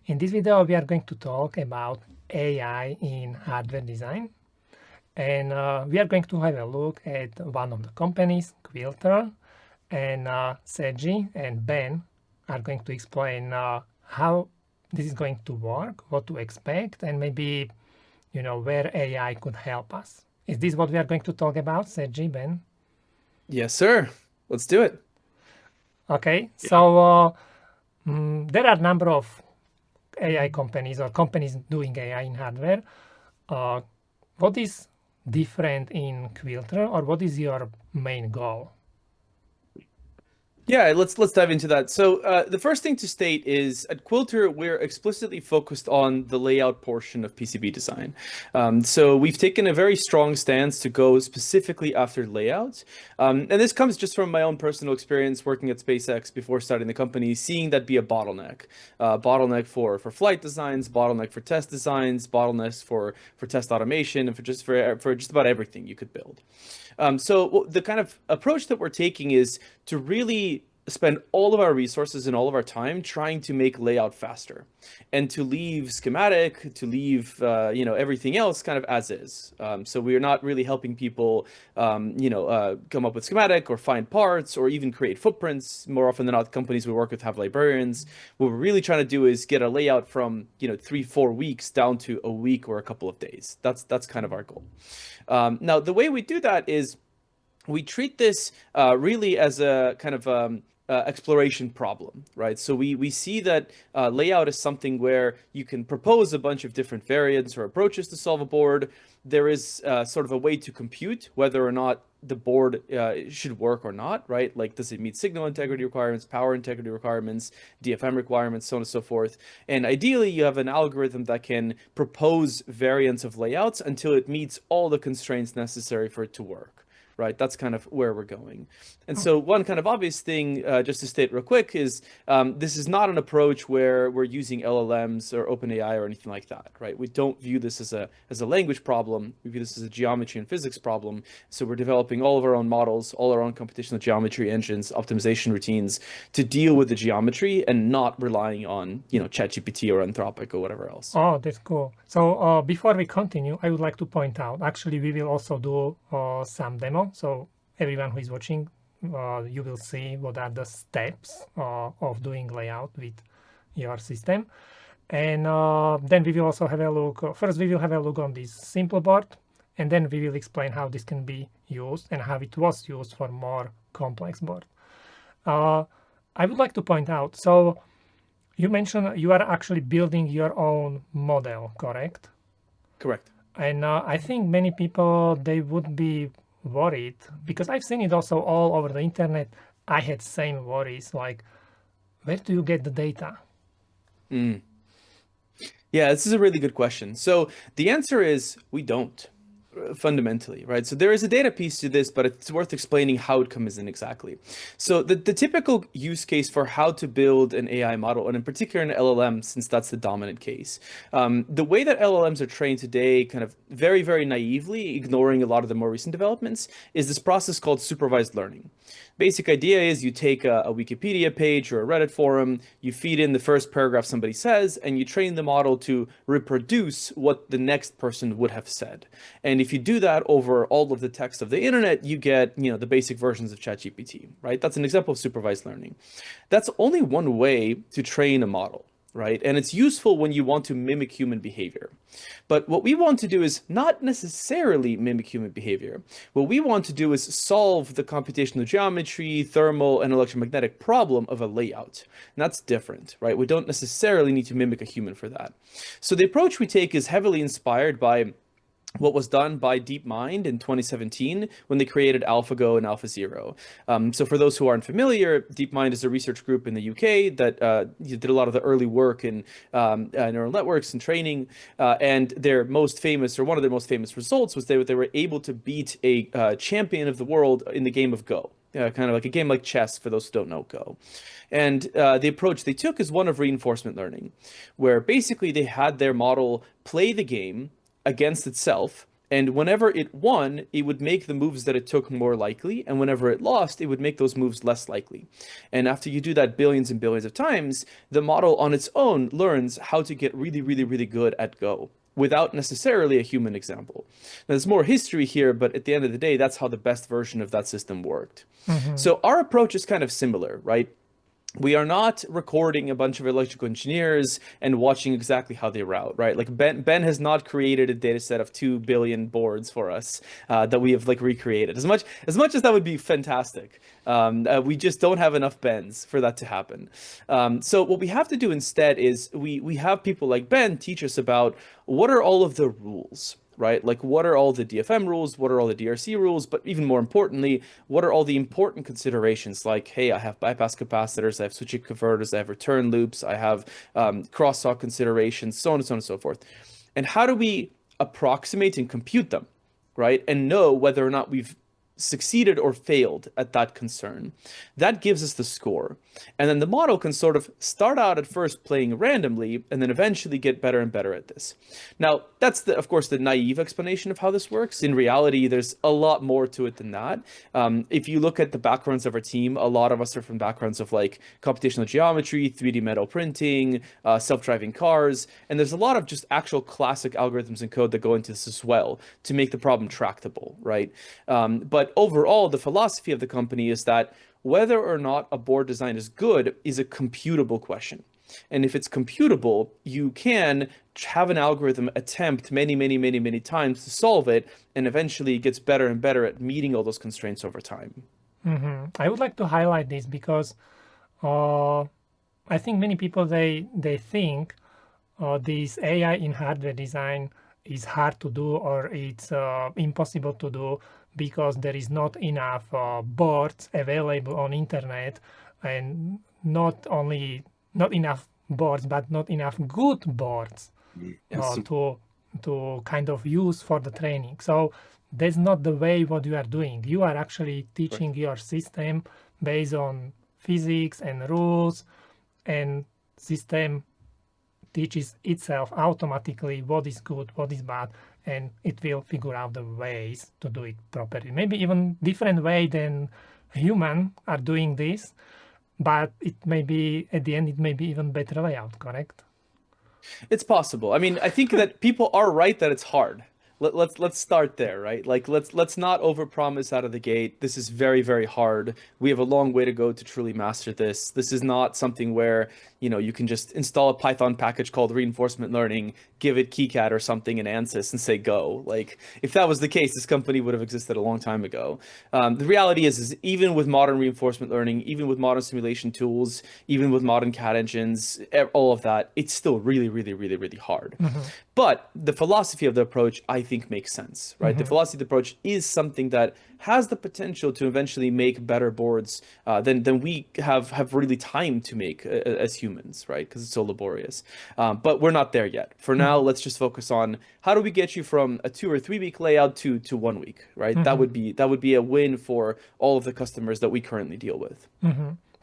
In this video, we are going to talk about AI in hardware design. And we are going to have a look at one of the companies, Quilter, and Sergiy and Ben are going to explain how this is going to work, what to expect, and maybe, where AI could help us. Is this what we are going to talk about, Sergiy, Ben? Yes, sir. Let's do it. Okay, so there are a number of AI companies or companies doing AI in hardware. What is different in Quilter, or what is your main goal? Yeah, let's dive into that. So the first thing to state is at Quilter, we're explicitly focused on the layout portion of PCB design. So we've taken a very strong stance to go specifically after layouts. And this comes just from my own personal experience working at SpaceX before starting the company, seeing that be a bottleneck. Bottleneck for flight designs, bottleneck for test designs, bottlenecks for test automation, and for just about everything you could build. So the kind of approach that we're taking is to really spend all of our resources and all of our time trying to make layout faster and to leave schematic, to leave everything else kind of as is. So we are not really helping people come up with schematic or find parts or even create footprints. More often than not, companies we work with have librarians. What we're really trying to do is get a layout from 3-4 weeks down to a week or a couple of days. That's kind of our goal. Now, the way we do that is we treat this really as a kind of exploration problem, right? So we see that layout is something where you can propose a bunch of different variants or approaches to solve a board. There is sort of a way to compute whether or not the board should work or not, right? Like, does it meet signal integrity requirements, power integrity requirements, DFM requirements, so on and so forth. And ideally, you have an algorithm that can propose variants of layouts until it meets all the constraints necessary for it to work. Right, that's kind of where we're going. And so one kind of obvious thing, just to state real quick, is this is not an approach where we're using LLMs or OpenAI or anything like that, right? We don't view this as a language problem. We view this as a geometry and physics problem. So we're developing all of our own models, all our own computational geometry engines, optimization routines to deal with the geometry and not relying on, ChatGPT or Anthropic or whatever else. Oh, that's cool. So before we continue, I would like to point out, actually, we will also do some demo. So everyone who is watching, you will see what are the steps of doing layout with your system. And then we will also have a look. First, we will have a look on this simple board, and then we will explain how this can be used and how it was used for more complex board. I would like to point out, so you mentioned you are actually building your own model, correct? Correct. And I think many people, they would be worried, because I've seen it also all over the internet. I had same worries, like, where do you get the data? Mm. Yeah, this is a really good question. So the answer is we don't, fundamentally, right? So there is a data piece to this, but it's worth explaining how it comes in exactly. So the typical use case for how to build an AI model, and in particular an LLM, since that's the dominant case, the way that LLMs are trained today, kind of very, very naively, ignoring a lot of the more recent developments, is this process called supervised learning. Basic idea is you take a Wikipedia page or a Reddit forum, you feed in the first paragraph somebody says, and you train the model to reproduce what the next person would have said. And if you do that over all of the text of the internet, you get, the basic versions of ChatGPT, right? That's an example of supervised learning. That's only one way to train a model, right? And it's useful when you want to mimic human behavior. But what we want to do is not necessarily mimic human behavior. What we want to do is solve the computational geometry, thermal, and electromagnetic problem of a layout. And that's different, right? We don't necessarily need to mimic a human for that. So the approach we take is heavily inspired by what was done by DeepMind in 2017 when they created AlphaGo and AlphaZero. So for those who aren't familiar, DeepMind is a research group in the UK that did a lot of the early work in neural networks and training. And their most famous, or one of their most famous results, was they were able to beat a champion of the world in the game of Go. Kind of like a game like chess for those who don't know Go. And the approach they took is one of reinforcement learning, where basically they had their model play the game against itself And whenever it won, it would make the moves that it took more likely. And whenever it lost, it would make those moves less likely. And after you do that billions and billions of times, the model on its own learns how to get really, really, really good at Go without necessarily a human example. Now, there's more history here, but at the end of the day, that's how the best version of that system worked. So our approach is kind of similar, right? We are not recording a bunch of electrical engineers and watching exactly how they route, right? Like Ben has not created a data set of 2 billion boards for us that we have like recreated. As much as that would be fantastic, we just don't have enough Bens for that to happen. So what we have to do instead is we have people like Ben teach us about what are all of the rules, right? Like what are all the DFM rules? What are all the DRC rules? But even more importantly, what are all the important considerations? Like, hey, I have bypass capacitors, I have switching converters, I have return loops, I have crosstalk considerations, so on and so on and so forth. And how do we approximate and compute them, right? And know whether or not we've succeeded or failed at that concern. That gives us the score. And then the model can sort of start out at first playing randomly and then eventually get better and better at this. Now, that's of course, the naive explanation of how this works. In reality, there's a lot more to it than that. If you look at the backgrounds of our team, a lot of us are from backgrounds of like computational geometry, 3D metal printing, self-driving cars, and there's a lot of just actual classic algorithms and code that go into this as well to make the problem tractable, right? But overall, the philosophy of the company is that whether or not a board design is good is a computable question. And if it's computable, you can have an algorithm attempt many, many, many, many times to solve it, and eventually it gets better and better at meeting all those constraints over time. I would like to highlight this because I think many people they think this AI in hardware design is hard to do or it's impossible to do because there is not enough boards available on internet, and not enough boards, but not enough good boards Yes. to kind of use for the training. So that's not the way what you are doing. You are actually teaching your system based on physics and rules, and system teaches itself automatically what is good, what is bad, and it will figure out the ways to do it properly. Maybe even different way than human are doing this, but it may be at the end it may be even better layout, correct? It's possible. I mean, I think that people are right that it's hard. Let's start there, right? Like let's not overpromise out of the gate. This is very, very hard. We have a long way to go to truly master this. This is not something where, you can just install a Python package called reinforcement learning, give it KiCad or something in ANSYS and say go. Like if that was the case, this company would have existed a long time ago. The reality is even with modern reinforcement learning, even with modern simulation tools, even with modern CAD engines, all of that, it's still really, really, really, really hard. But the philosophy of the approach, I think, makes sense, right? The philosophy of the approach is something that has the potential to eventually make better boards than we have really time to make as humans, right? Because it's so laborious. But we're not there yet. For now, let's just focus on how do we get you from a 2 or 3 week layout to 1 week, right? That would be a win for all of the customers that we currently deal with.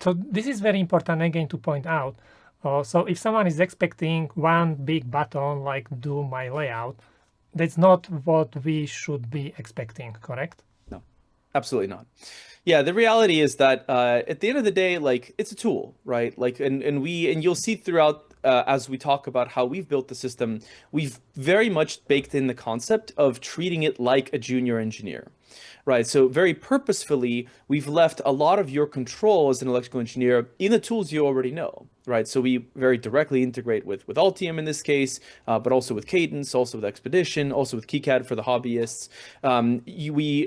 So this is very important again to point out. So if someone is expecting one big button like do my layout, that's not what we should be expecting, correct? No, absolutely not. Yeah, the reality is that at the end of the day, like it's a tool, right? Like, and you'll see throughout as we talk about how we've built the system, we've very much baked in the concept of treating it like a junior engineer. Right, so very purposefully, we've left a lot of your control as an electrical engineer in the tools you already know, right? So we very directly integrate with Altium in this case, but also with Cadence, also with Xpedition, also with KiCad for the hobbyists.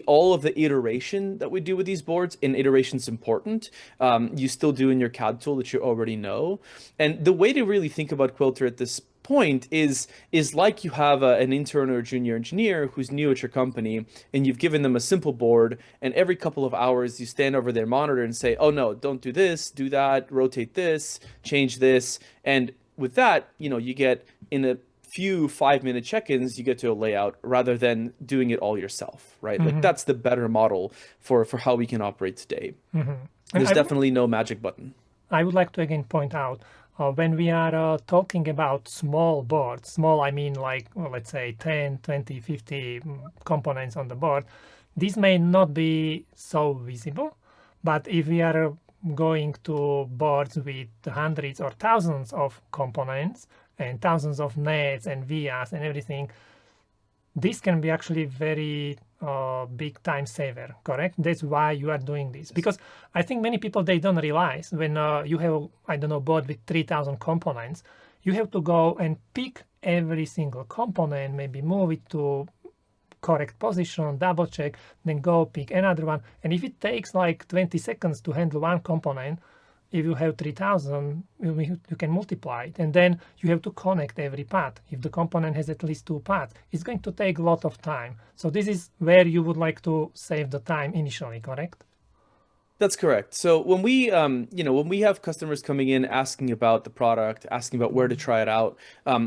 All of the iteration that we do with these boards, and iteration's important, you still do in your CAD tool that you already know. And the way to really think about Quilter at this point is like you have an intern or junior engineer who's new at your company, and you've given them a simple board, and every couple of hours you stand over their monitor and say, oh no, don't do this, do that, rotate this, change this. And with that, you get in a few 5-minute check-ins, you get to a layout rather than doing it all yourself, right? Like that's the better model for how we can operate today. There's definitely no magic button. I would like to again point out, when we are talking about small boards, small I mean like, well, let's say 10, 20, 50 components on the board, these may not be so visible, but if we are going to boards with hundreds or thousands of components and thousands of nets and vias and everything, this can be actually very big time saver, correct? That's why you are doing this. Because I think many people, they don't realize when you have, I don't know, board with 3,000 components, you have to go and pick every single component, maybe move it to correct position, double check, then go pick another one. And if it takes like 20 seconds to handle one component, if you have 3,000, you can multiply it. And then you have to connect every path. If the component has at least 2 paths, it's going to take a lot of time. So this is where you would like to save the time initially, correct? That's correct. So when we, when we have customers coming in asking about the product, asking about where to try it out,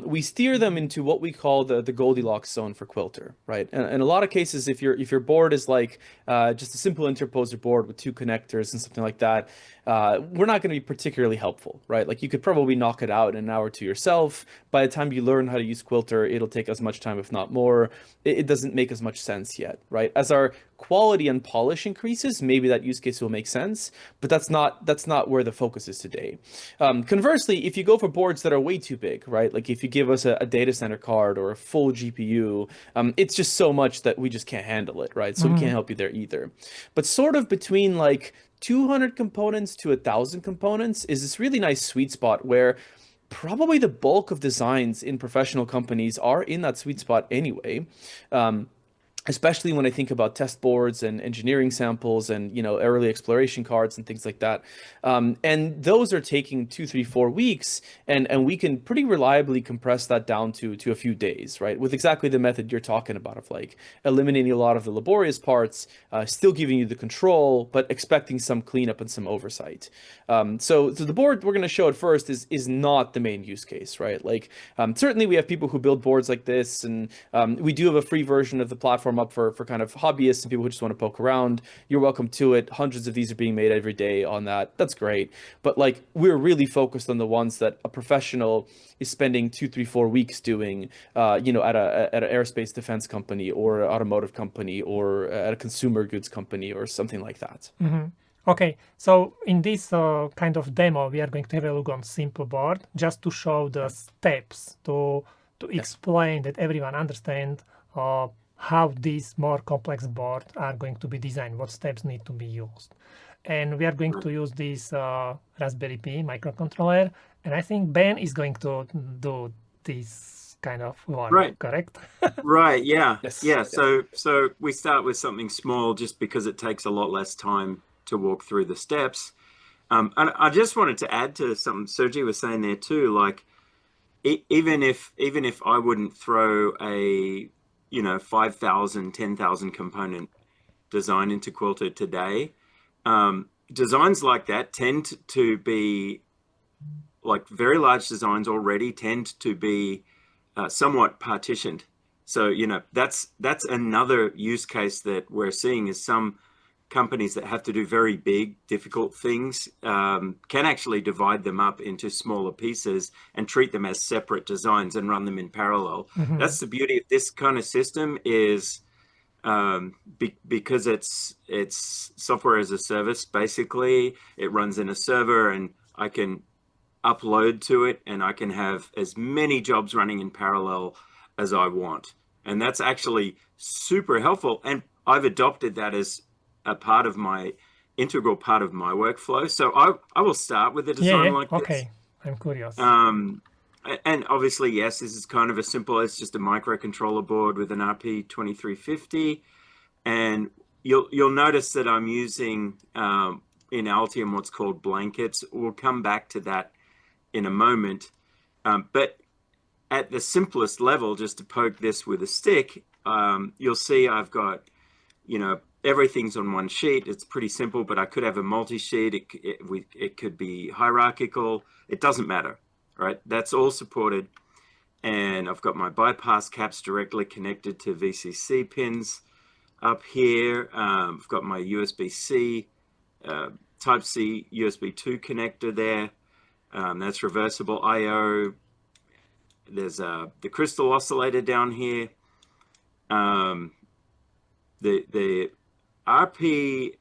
we steer them into what we call the Goldilocks zone for Quilter, right? And in a lot of cases, if your board is like just a simple interposer board with 2 connectors and something like that, we're not going to be particularly helpful, right? Like you could probably knock it out in an hour or 2 yourself. By the time you learn how to use Quilter, it'll take as much time, if not more. It doesn't make as much sense yet, right? As our quality and polish increases, maybe that use case will make sense, but that's not where the focus is today. Conversely, if you go for boards that are way too big, right? Like if you give us a data center card or a full GPU, it's just so much that we just can't handle it, right? So we can't help you there either. But sort of between like 200 components to 1,000 components is this really nice sweet spot where probably the bulk of designs in professional companies are in that sweet spot anyway. Especially when I think about test boards and engineering samples and, early exploration cards and things like that. And those are taking 2, 3, 4 weeks, and we can pretty reliably compress that down to a few days, right? With exactly the method you're talking about of like eliminating a lot of the laborious parts, still giving you the control, but expecting some cleanup and some oversight. So the board we're going to show at first is not the main use case, right? Like certainly we have people who build boards like this, and we do have a free version of the platform up for kind of hobbyists and people who just want to poke around. You're welcome to it. Hundreds of these are being made every day on that. That's great. But like we're really focused on the ones that a professional is spending 2, 3, 4 weeks doing, at an aerospace defense company or an automotive company or at a consumer goods company or something like that. Okay, so in this kind of demo, we are going to have a look on simple board just to show the steps to explain that everyone understand how these more complex boards are going to be designed, what steps need to be used. And we are going to use this Raspberry Pi microcontroller, and I think Ben is going to do this kind of one, right? Correct? Right, yeah. Yes. Yeah, so we start with something small just because it takes a lot less time to walk through the steps. And I just wanted to add to something Sergiy was saying there too, like even if I wouldn't throw a 5,000, 10,000 component design into Quilter today, designs like that tend to be like very large designs already tend to be somewhat partitioned. So, that's another use case that we're seeing is some companies that have to do very big, difficult things can actually divide them up into smaller pieces and treat them as separate designs and run them in parallel. That's the beauty of this kind of system is because it's software as a service. Basically, it runs in a server and I can upload to it and I can have as many jobs running in parallel as I want. And that's actually super helpful. And I've adopted that as a part of my integral part of my workflow. So I will start with a design like this. Okay, I'm curious. And obviously, yes, this is kind of as simple as just a microcontroller board with an RP2350. And you'll notice that I'm using in Altium what's called blankets. We'll come back to that in a moment. But at the simplest level, just to poke this with a stick, you'll see I've got, everything's on one sheet. It's pretty simple, but I could have a multi-sheet. It could be hierarchical. It doesn't matter, right? That's all supported. And I've got my bypass caps directly connected to VCC pins up here. I've got my USB-C, Type-C, USB 2 connector there. That's reversible I/O. There's the crystal oscillator down here. The RP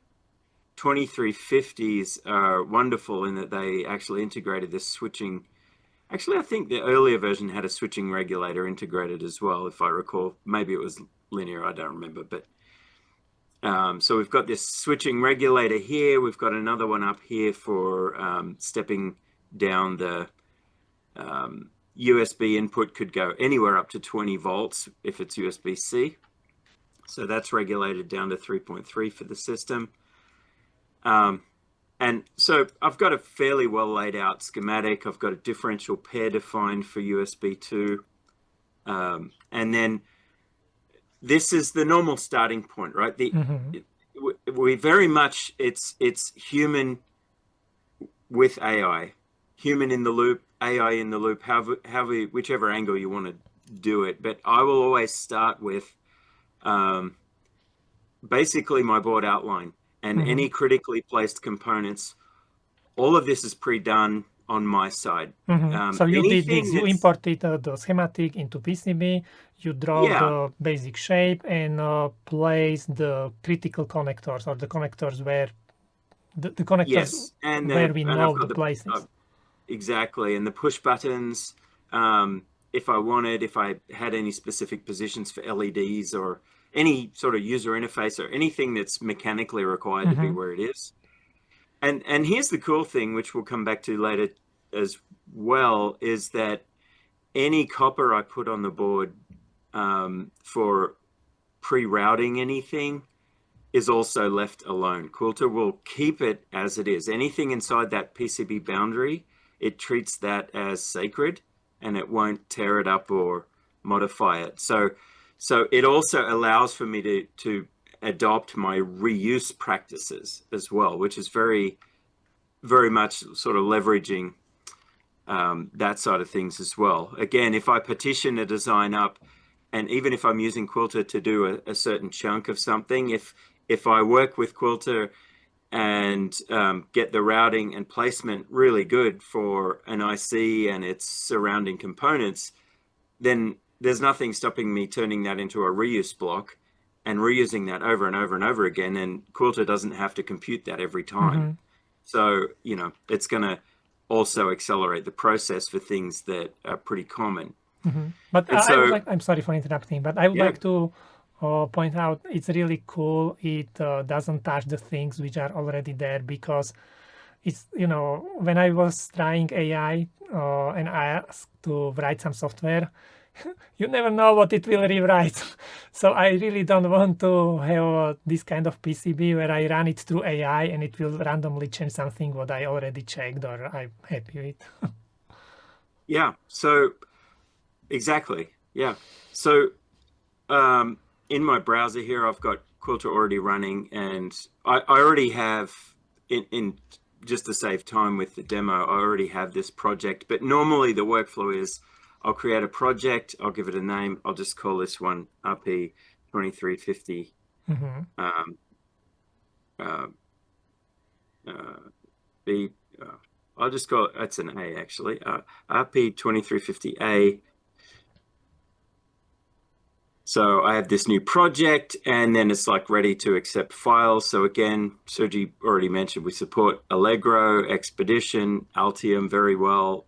2350s are wonderful in that they actually integrated this switching. Actually, I think the earlier version had a switching regulator integrated as well, if I recall. Maybe it was linear, I don't remember. But so we've got this switching regulator here. We've got another one up here for stepping down the USB input could go anywhere up to 20 volts if it's USB-C. So that's regulated down to 3.3 for the system. And so I've got a fairly well laid out schematic. I've got a differential pair defined for USB 2. And then this is the normal starting point, right? We very much, it's human with AI, human in the loop, AI in the loop, whichever angle you want to do it. But I will always start with basically my board outline and any critically placed components. All of this is pre-done on my side. So you did this, you imported the schematic into PCB, you draw the basic shape and place the critical connectors or the connectors where the connectors where we know the places. Exactly, and the push buttons, if I had any specific positions for LEDs or any sort of user interface or anything that's mechanically required to be where it is. And here's the cool thing, which we'll come back to later as well, is that any copper I put on the board for pre-routing anything is also left alone. Quilter will keep it as it is. Anything inside that PCB boundary, it treats that as sacred and it won't tear it up or modify it. So it also allows for me to adopt my reuse practices as well, which is very, very much sort of leveraging that side of things as well. Again, if I partition a design up, and even if I'm using Quilter to do a certain chunk of something, if I work with Quilter and get the routing and placement really good for an IC and its surrounding components, then there's nothing stopping me turning that into a reuse block and reusing that over and over and over again. And Quilter doesn't have to compute that every time. So, you know, it's going to also accelerate the process for things that are pretty common. But I'm sorry for interrupting, but I would like to point out it's really cool. It doesn't touch the things which are already there, because it's, you know, when I was trying AI and I asked to write some software, you never know what it will rewrite. So I really don't want to have this kind of PCB where I run it through AI and it will randomly change something what I already checked or I'm happy with. Yeah, so exactly. Yeah. So in my browser here, I've got Quilter already running, and I already have, in just to save time with the demo, I already have this project. But normally the workflow is I'll create a project, I'll give it a name, I'll just call this one RP 2350. I'll just call it, that's an A actually, RP 2350A. So I have this new project, and then it's like ready to accept files. So again, Sergiy already mentioned we support Allegro, Xpedition, Altium very well,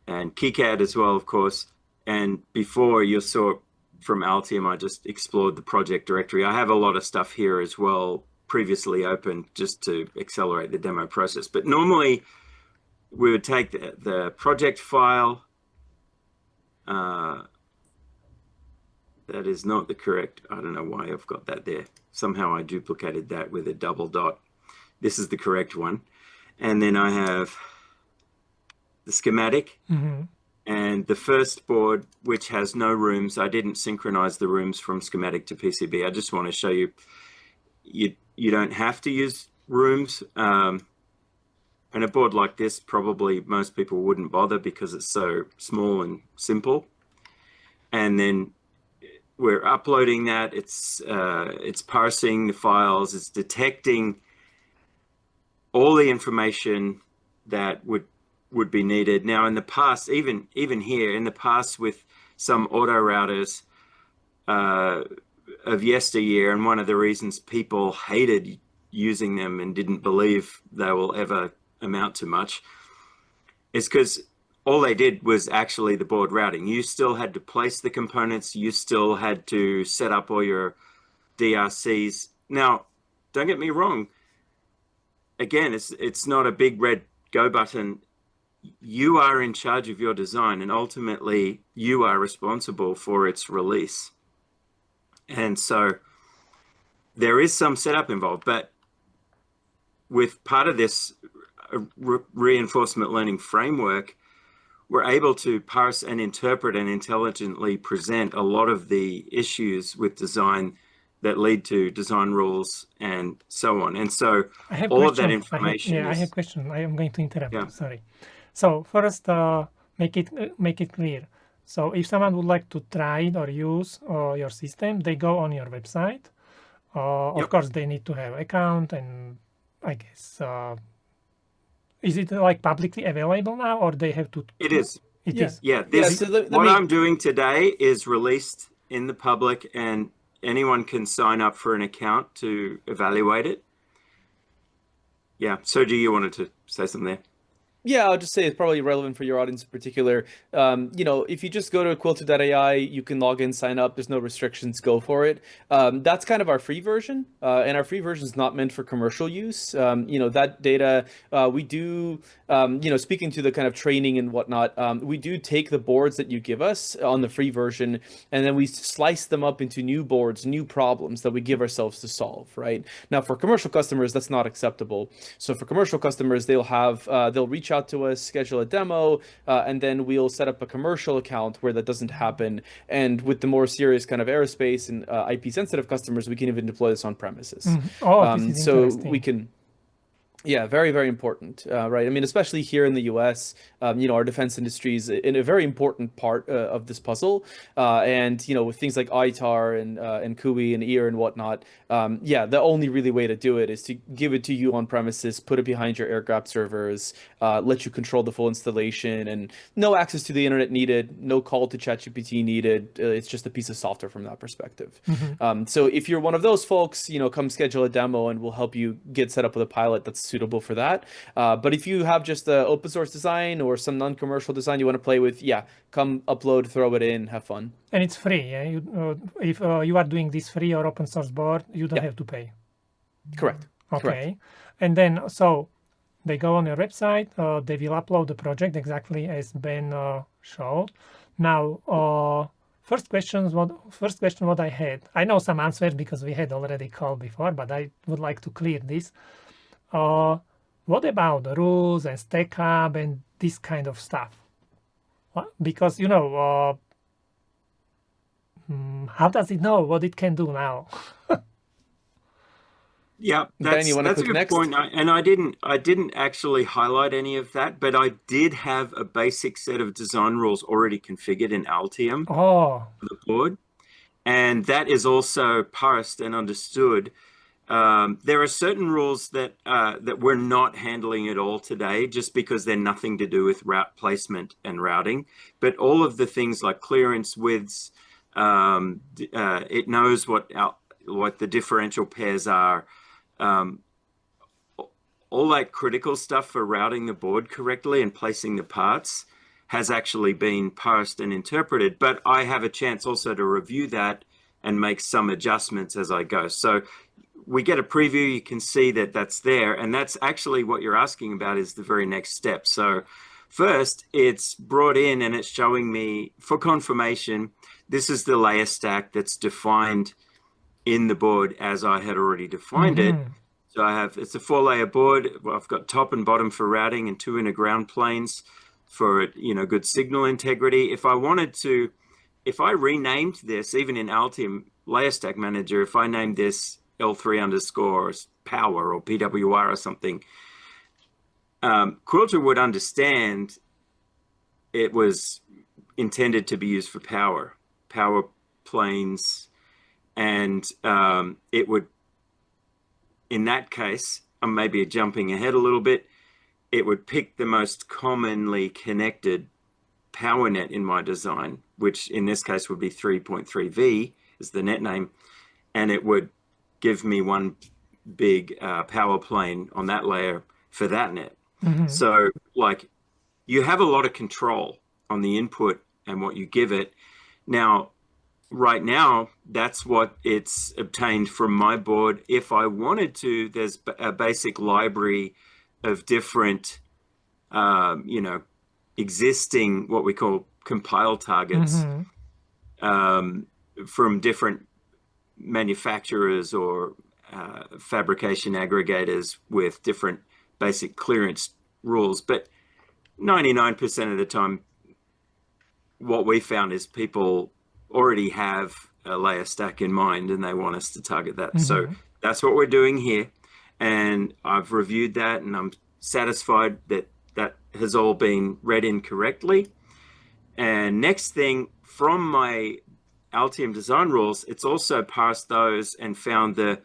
and KiCad as well, of course. And before you saw from Altium, I just explored the project directory. I have a lot of stuff here as well, previously open, just to accelerate the demo process. But normally we would take the project file. That is not the correct, I don't know why I've got that there. Somehow I duplicated that with a double dot. This is the correct one. And then I have the schematic and the first board, which has no rooms. I didn't synchronize the rooms from schematic to PCB. I just want to show you, you don't have to use rooms. And a board like this, probably most people wouldn't bother because it's so small and simple. And then we're uploading that. It's parsing the files. It's detecting all the information that would be needed. Now, in the past, even here in the past with some auto routers of yesteryear, and one of the reasons people hated using them and didn't believe they will ever amount to much is because all they did was actually the board routing. You still had to place the components. You still had to set up all your DRCs. Now, don't get me wrong. Again, it's not a big red go button. You are in charge of your design, and ultimately you are responsible for its release. And so there is some setup involved, but with part of this reinforcement learning framework, we're able to parse and interpret and intelligently present a lot of the issues with design that lead to design rules and so on. And so all of that information I have a question. I am going to interrupt. Yeah. Sorry. So first, make it clear. So if someone would like to try it or use your system, they go on your website. Of course, they need to have an account, and I guess is it like publicly available now, or they have to? It is. It is. Yeah. What I'm doing today is released in the public, and anyone can sign up for an account to evaluate it. Yeah. Sergiy, you wanted to say something there? Yeah, I'll just say it's probably relevant for your audience in particular. If you just go to quilter.ai, you can log in, sign up. There's no restrictions. Go for it. That's kind of our free version, and our free version is not meant for commercial use. That data we do. Speaking to the kind of training and whatnot, we do take the boards that you give us on the free version, and then we slice them up into new boards, new problems that we give ourselves to solve. Right now, for commercial customers, that's not acceptable. So for commercial customers, they'll reach out to us, schedule a demo, and then we'll set up a commercial account where that doesn't happen. And with the more serious kind of aerospace and IP sensitive customers, we can even deploy this on premises. This is so interesting. we can. Yeah, very, very important, right? I mean, especially here in the U.S., our defense industry is in a very important part of this puzzle. And with things like ITAR and CUI and EAR and whatnot, the only really way to do it is to give it to you on premises, put it behind your air-gapped servers, let you control the full installation, and no access to the internet needed, no call to ChatGPT needed. It's just a piece of software from that perspective. So if you're one of those folks, come schedule a demo and we'll help you get set up with a pilot that's suitable for that. But if you have just an open source design or some non-commercial design you want to play with, come upload, throw it in, have fun. And it's free. Yeah? If you are doing this free or open source board, you don't have to pay. Correct. Okay. Correct. And then so they go on your website. They will upload the project exactly as Ben showed. Now, first question what I had. I know some answers because we had already called before, but I would like to clear this. What about the rules and stack up and this kind of stuff? Because how does it know what it can do now? Yeah, Ben, you want to that's a click good next? point. And I didn't actually highlight any of that, but I did have a basic set of design rules already configured in Altium for the board, and that is also parsed and understood. There are certain rules that we're not handling at all today, just because they're nothing to do with route placement and routing. But all of the things like clearance widths, it knows what the differential pairs are. All that critical stuff for routing the board correctly and placing the parts has actually been parsed and interpreted. But I have a chance also to review that and make some adjustments as I go. So we get a preview, you can see that that's there, and that's actually what you're asking about is the very next step. So first, it's brought in and it's showing me, for confirmation, this is the layer stack that's defined in the board as I had already defined it. So it's a 4-layer board. I've got top and bottom for routing and 2 inner ground planes for good signal integrity. If I renamed this, even in Altium Layer Stack Manager, if I named this L3 underscore power or PWR or something, Quilter would understand it was intended to be used for power planes, and it would, in that case, I'm maybe jumping ahead a little bit, it would pick the most commonly connected power net in my design, which in this case would be 3.3V is the net name, and it would give me one big power plane on that layer for that net. So like you have a lot of control on the input and what you give it. Now, right now, that's what it's obtained from my board. If I wanted to, there's a basic library of different, existing what we call compile targets from different manufacturers or fabrication aggregators with different basic clearance rules. But 99% of the time, what we found is people already have a layer stack in mind and they want us to target that. So that's what we're doing here. And I've reviewed that and I'm satisfied that that has all been read in correctly. And next thing, from my Altium design rules, it's also parsed those and found the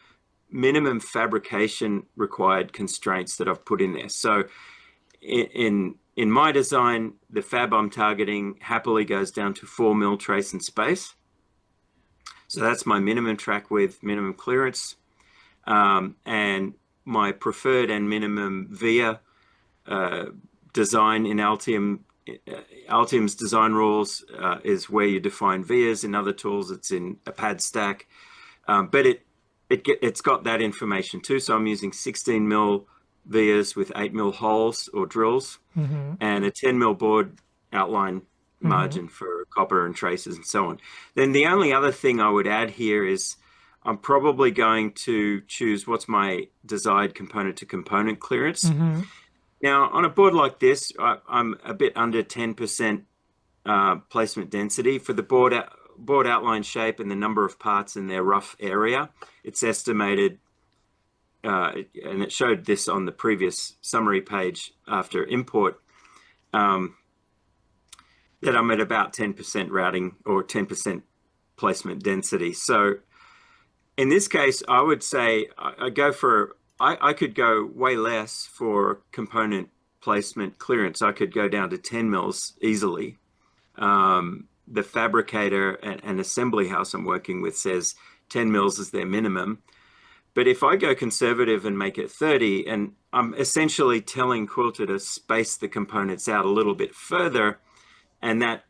minimum fabrication required constraints that I've put in there. So in my design, the fab I'm targeting happily goes down to 4 mil trace and space. So that's my minimum track width, minimum clearance. And my preferred and minimum via design in Altium's design rules is where you define vias. In other tools, it's in a pad stack. But it's got that information too. So I'm using 16 mil vias with 8 mil holes or drills and a 10 mil board outline margin for copper and traces and so on. Then the only other thing I would add here is I'm probably going to choose what's my desired component to component clearance. Now, on a board like this, I'm a bit under 10% placement density for the board outline shape and the number of parts in their rough area. It's estimated, and it showed this on the previous summary page after import, that I'm at about 10% routing or 10% placement density. So in this case, I would say I could go way less for component placement clearance. I could go down to 10 mils easily. The fabricator and assembly house I'm working with says 10 mils is their minimum. But if I go conservative and make it 30, and I'm essentially telling Quilter to space the components out a little bit further, and that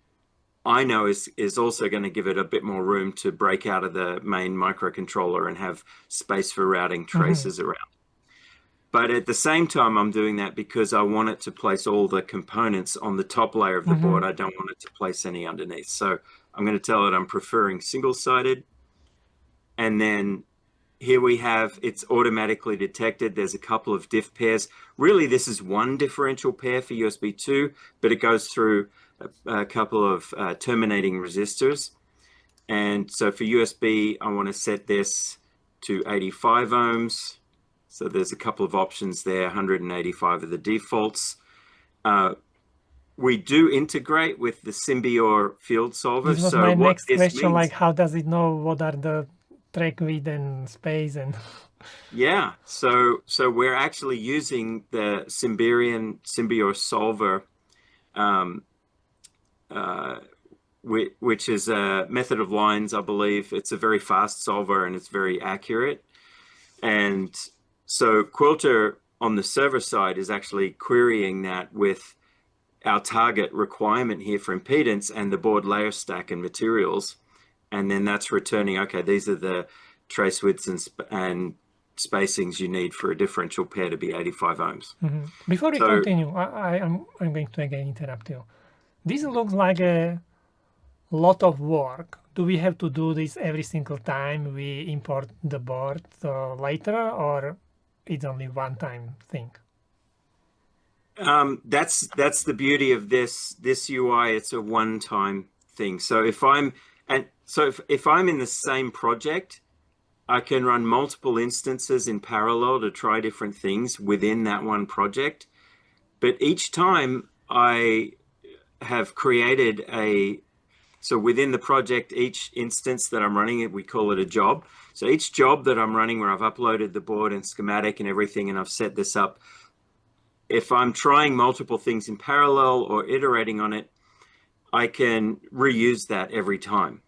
I know is also going to give it a bit more room to break out of the main microcontroller and have space for routing traces around. But at the same time, I'm doing that because I want it to place all the components on the top layer of the board. I don't want it to place any underneath. So I'm going to tell it I'm preferring single-sided. And then here we have, it's automatically detected. There's a couple of diff pairs. Really, this is one differential pair for USB 2, but it goes through a couple of terminating resistors. And so for USB, I want to set this to 85 ohms. So there's a couple of options there, 185 are the defaults. We do integrate with the Symbior field solver. This was my next question, like how does it know what are the track width and space and... Yeah, so we're actually using the Symbior solver, which is a method of lines, I believe. It's a very fast solver and it's very accurate. And so Quilter on the server side is actually querying that with our target requirement here for impedance and the board layer stack and materials. And then that's returning, okay, these are the trace widths and spacings you need for a differential pair to be 85 ohms. Before we continue, I'm going to again interrupt you. This looks like a lot of work. Do we have to do this every single time we import the board later, or it's only one-time thing? That's the beauty of this UI. It's a one-time thing. So if I'm in the same project, I can run multiple instances in parallel to try different things within that one project. But each time I have created so within the project, each instance that I'm running, we call it a job. So each job that I'm running where I've uploaded the board and schematic and everything, and I've set this up, if I'm trying multiple things in parallel or iterating on it, I can reuse that every time.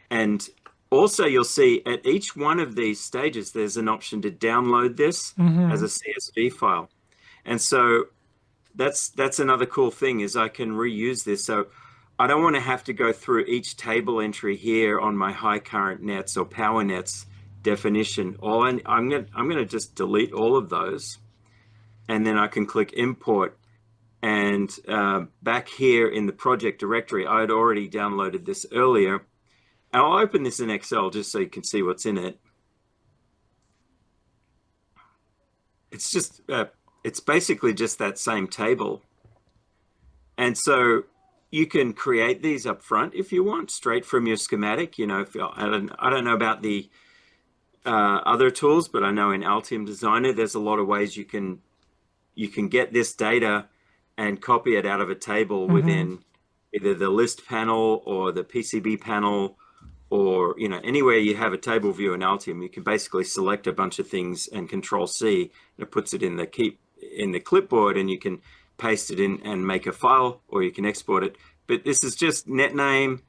And also you'll see at each one of these stages, there's an option to download this as a CSV file. And so that's another cool thing, is I can reuse this. So I don't want to have to go through each table entry here on my high current nets or power nets definition. I'm going to just delete all of those, and then I can click import. And back here in the project directory, I had already downloaded this earlier. And I'll open this in Excel just so you can see what's in it. It's just, it's basically just that same table. And so you can create these up front if you want, straight from your schematic. You know, I don't know about the other tools, but I know in Altium Designer, there's a lot of ways you can get this data and copy it out of a table within either the list panel or the PCB panel, or, you know, anywhere you have a table view in Altium, you can basically select a bunch of things and Control-C, and it puts it in the clipboard, and you can paste it in and make a file, or you can export it. But this is just net name,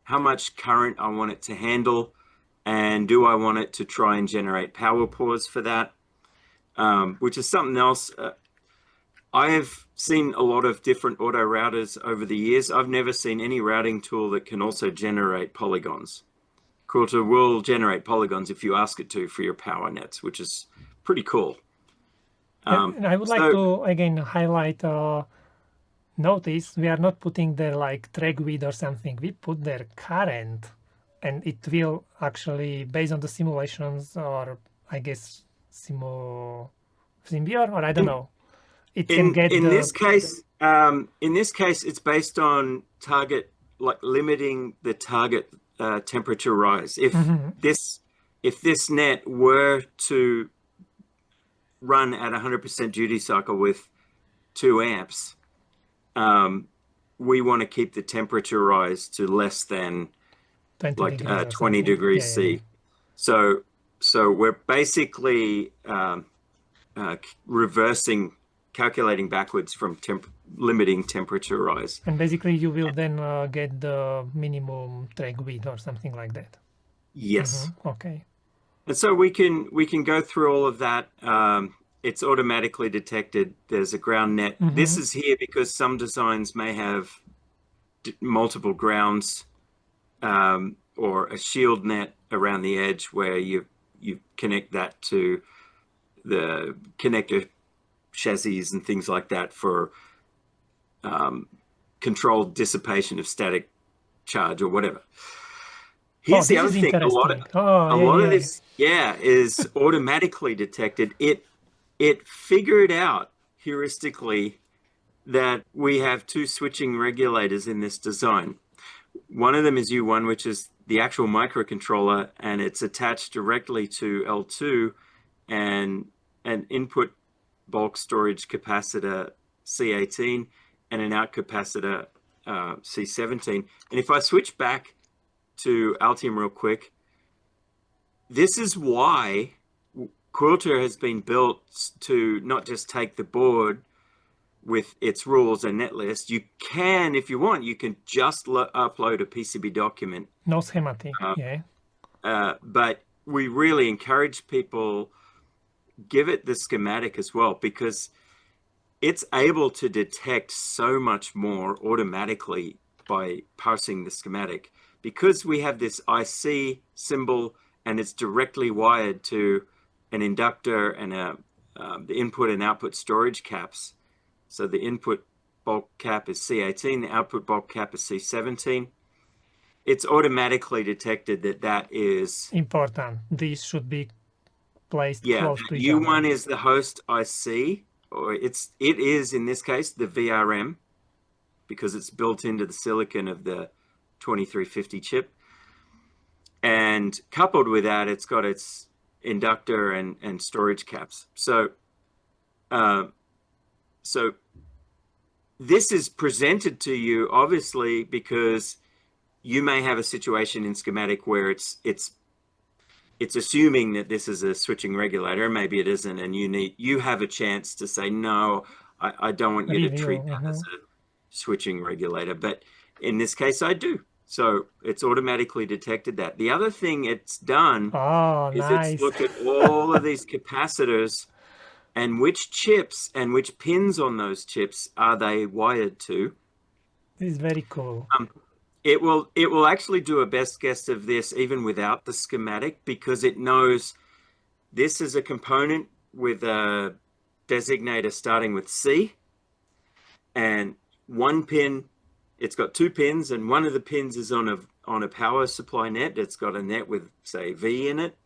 how much current I want it to handle, and do I want it to try and generate power pause for that, which is something else. I have seen a lot of different auto routers over the years. I've never seen any routing tool that can also generate polygons. Quilter will generate polygons if you ask it to for your power nets, which is pretty cool. And I would like to again highlight, notice we are not putting there like drag width or something. We put there current, and it will actually, based on the simulations, or I guess Symbior, or I don't know. It can get in this case, it's based on target, like limiting the target temperature rise. If this net were to run at 100% duty cycle with 2 amps, we want to keep the temperature rise to less than 20 degrees C. So we're basically calculating backwards from limiting temperature rise. And basically you will then get the minimum drag width or something like that. Yes. Okay. And so we can go through all of that. It's automatically detected. There's a ground net. This is here because some designs may have multiple grounds, or a shield net around the edge where you connect that to the connector chassis and things like that for controlled dissipation of static charge or whatever. Here's the other thing. A lot of this is automatically detected. It figured out heuristically that we have 2 switching regulators in this design. One of them is U1, which is the actual microcontroller, and it's attached directly to L2 and an input bulk storage capacitor C18 and an out capacitor C17. And if I switch back to Altium real quick, this is why Quilter has been built to not just take the board with its rules and netlist. You can, if you want, you can just upload a PCB document. No schematic, but we really encourage people, give it the schematic as well, because it's able to detect so much more automatically by parsing the schematic. Because we have this IC symbol and it's directly wired to an inductor and the input and output storage caps. So the input bulk cap is C18, the output bulk cap is C17. It's automatically detected that is important. These should be placed close to each U1 other. is the host IC, or it is in this case the VRM, because it's built into the silicon of the 2350 chip. And coupled with that, it's got its inductor and storage caps. So this is presented to you obviously because you may have a situation in schematic where it's assuming that this is a switching regulator, maybe it isn't, and you have a chance to say, no, I don't want you to Review, treat that as a switching regulator, but in this case I do. So it's automatically detected that. The other thing it's done Oh, is nice. it's looked at all of these capacitors and which chips and which pins on those chips are they wired to. This is very cool. It will actually do a best guess of this even without the schematic, because it knows this is a component with a designator starting with C, and one pin, it's got 2 pins, and one of the pins is on a power supply net. It's got a net with, say, V in it,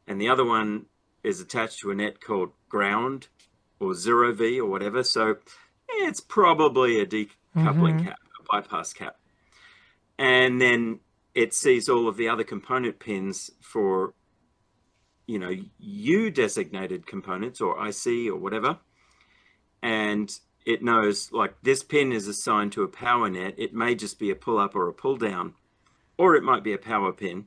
and the other one is attached to a net called ground or 0V or whatever. So it's probably a decoupling cap, a bypass cap. And then it sees all of the other component pins for, you know, U designated components or IC or whatever. And it knows, like, this pin is assigned to a power net. It may just be a pull up or a pull down, or it might be a power pin,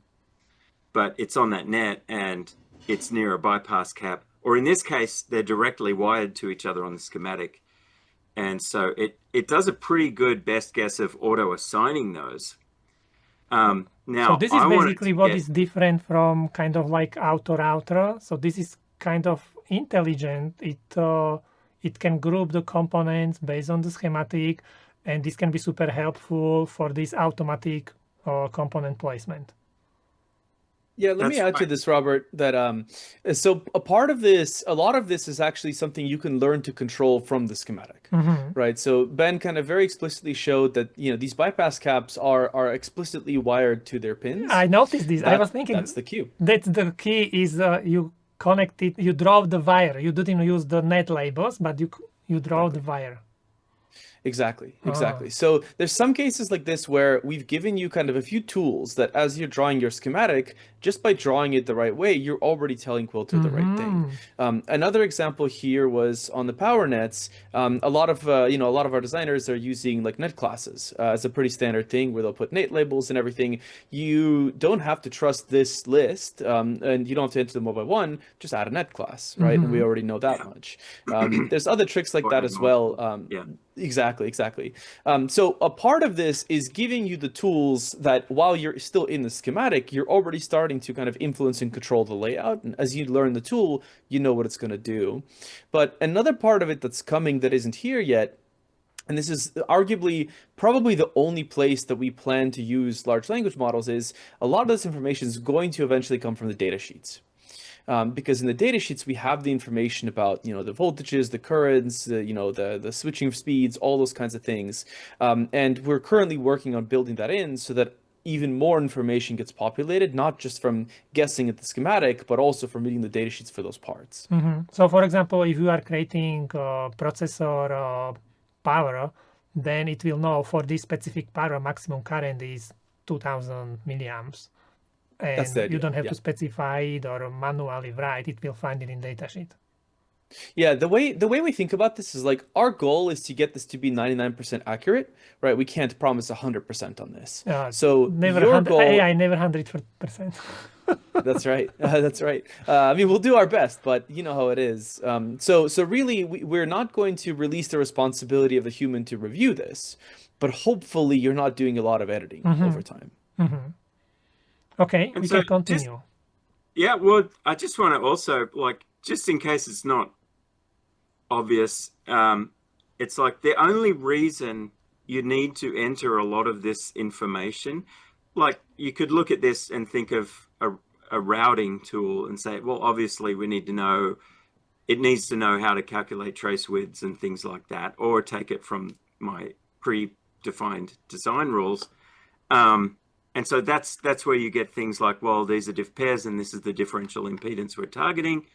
but it's on that net and it's near a bypass cap. Or in this case, they're directly wired to each other on the schematic. And so it does a pretty good best guess of auto assigning those. Now, so this is basically what is different from kind of like outer. So this is kind of intelligent. It can group the components based on the schematic, and this can be super helpful for this automatic component placement. Yeah, let me add to this, Robert, that so a lot of this is actually something you can learn to control from the schematic, right? So Ben kind of very explicitly showed that, you know, these bypass caps are explicitly wired to their pins. I noticed this. I was thinking that's the cue. That's the key is you connect it, you draw the wire. You didn't use the net labels, but you draw the wire. Exactly. So there's some cases like this where we've given you kind of a few tools that as you're drawing your schematic, just by drawing it the right way, you're already telling Quilter the right thing. Another example here was on the power nets. A lot of our designers are using like net classes as a pretty standard thing where they'll put net labels and everything. You don't have to trust this list, and you don't have to enter them one by one. Just add a net class, right? And we already know that much. There's other tricks like that as well. Exactly. So a part of this is giving you the tools that while you're still in the schematic, you're already starting to kind of influence and control the layout. And as you learn the tool, you know what it's going to do. But another part of it that's coming that isn't here yet, and this is arguably probably the only place that we plan to use large language models, is a lot of this information is going to eventually come from the data sheets. Because in the data sheets, we have the information about, you know, the voltages, the currents, the switching speeds, all those kinds of things. And we're currently working on building that in so that even more information gets populated, not just from guessing at the schematic, but also from reading the data sheets for those parts. So for example, if you are creating processor power, then it will know for this specific power maximum current is 2000 milliamps. And you don't have to specify it or manually write. It will find it in datasheet. Yeah, the way we think about this is like our goal is to get this to be 99% accurate, right? We can't promise 100% on this. So your goal, AI never 100%. That's right. That's right. I mean, we'll do our best, but you know how it is. So really, we're not going to release the responsibility of the human to review this, but hopefully you're not doing a lot of editing over time. Okay, we can continue. Well, I just want to also, like, just in case it's not obvious, it's like the only reason you need to enter a lot of this information, like you could look at this and think of a routing tool and say, well, obviously we need to know, it needs to know how to calculate trace widths and things like that, or take it from my predefined design rules. And so that's where you get things like, well, these are diff pairs and this is the differential impedance we're targeting.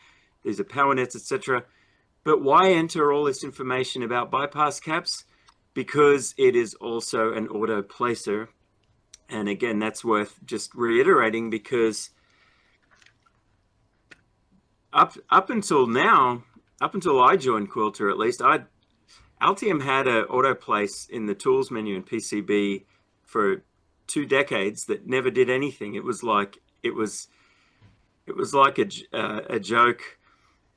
These are power nets, etc. But why enter all this information about bypass caps? Because it is also an auto placer. And again, that's worth just reiterating, because up until now, up until I joined Quilter, at least, Altium had an auto place in the tools menu in PCB for 2 decades that never did anything. It was like a joke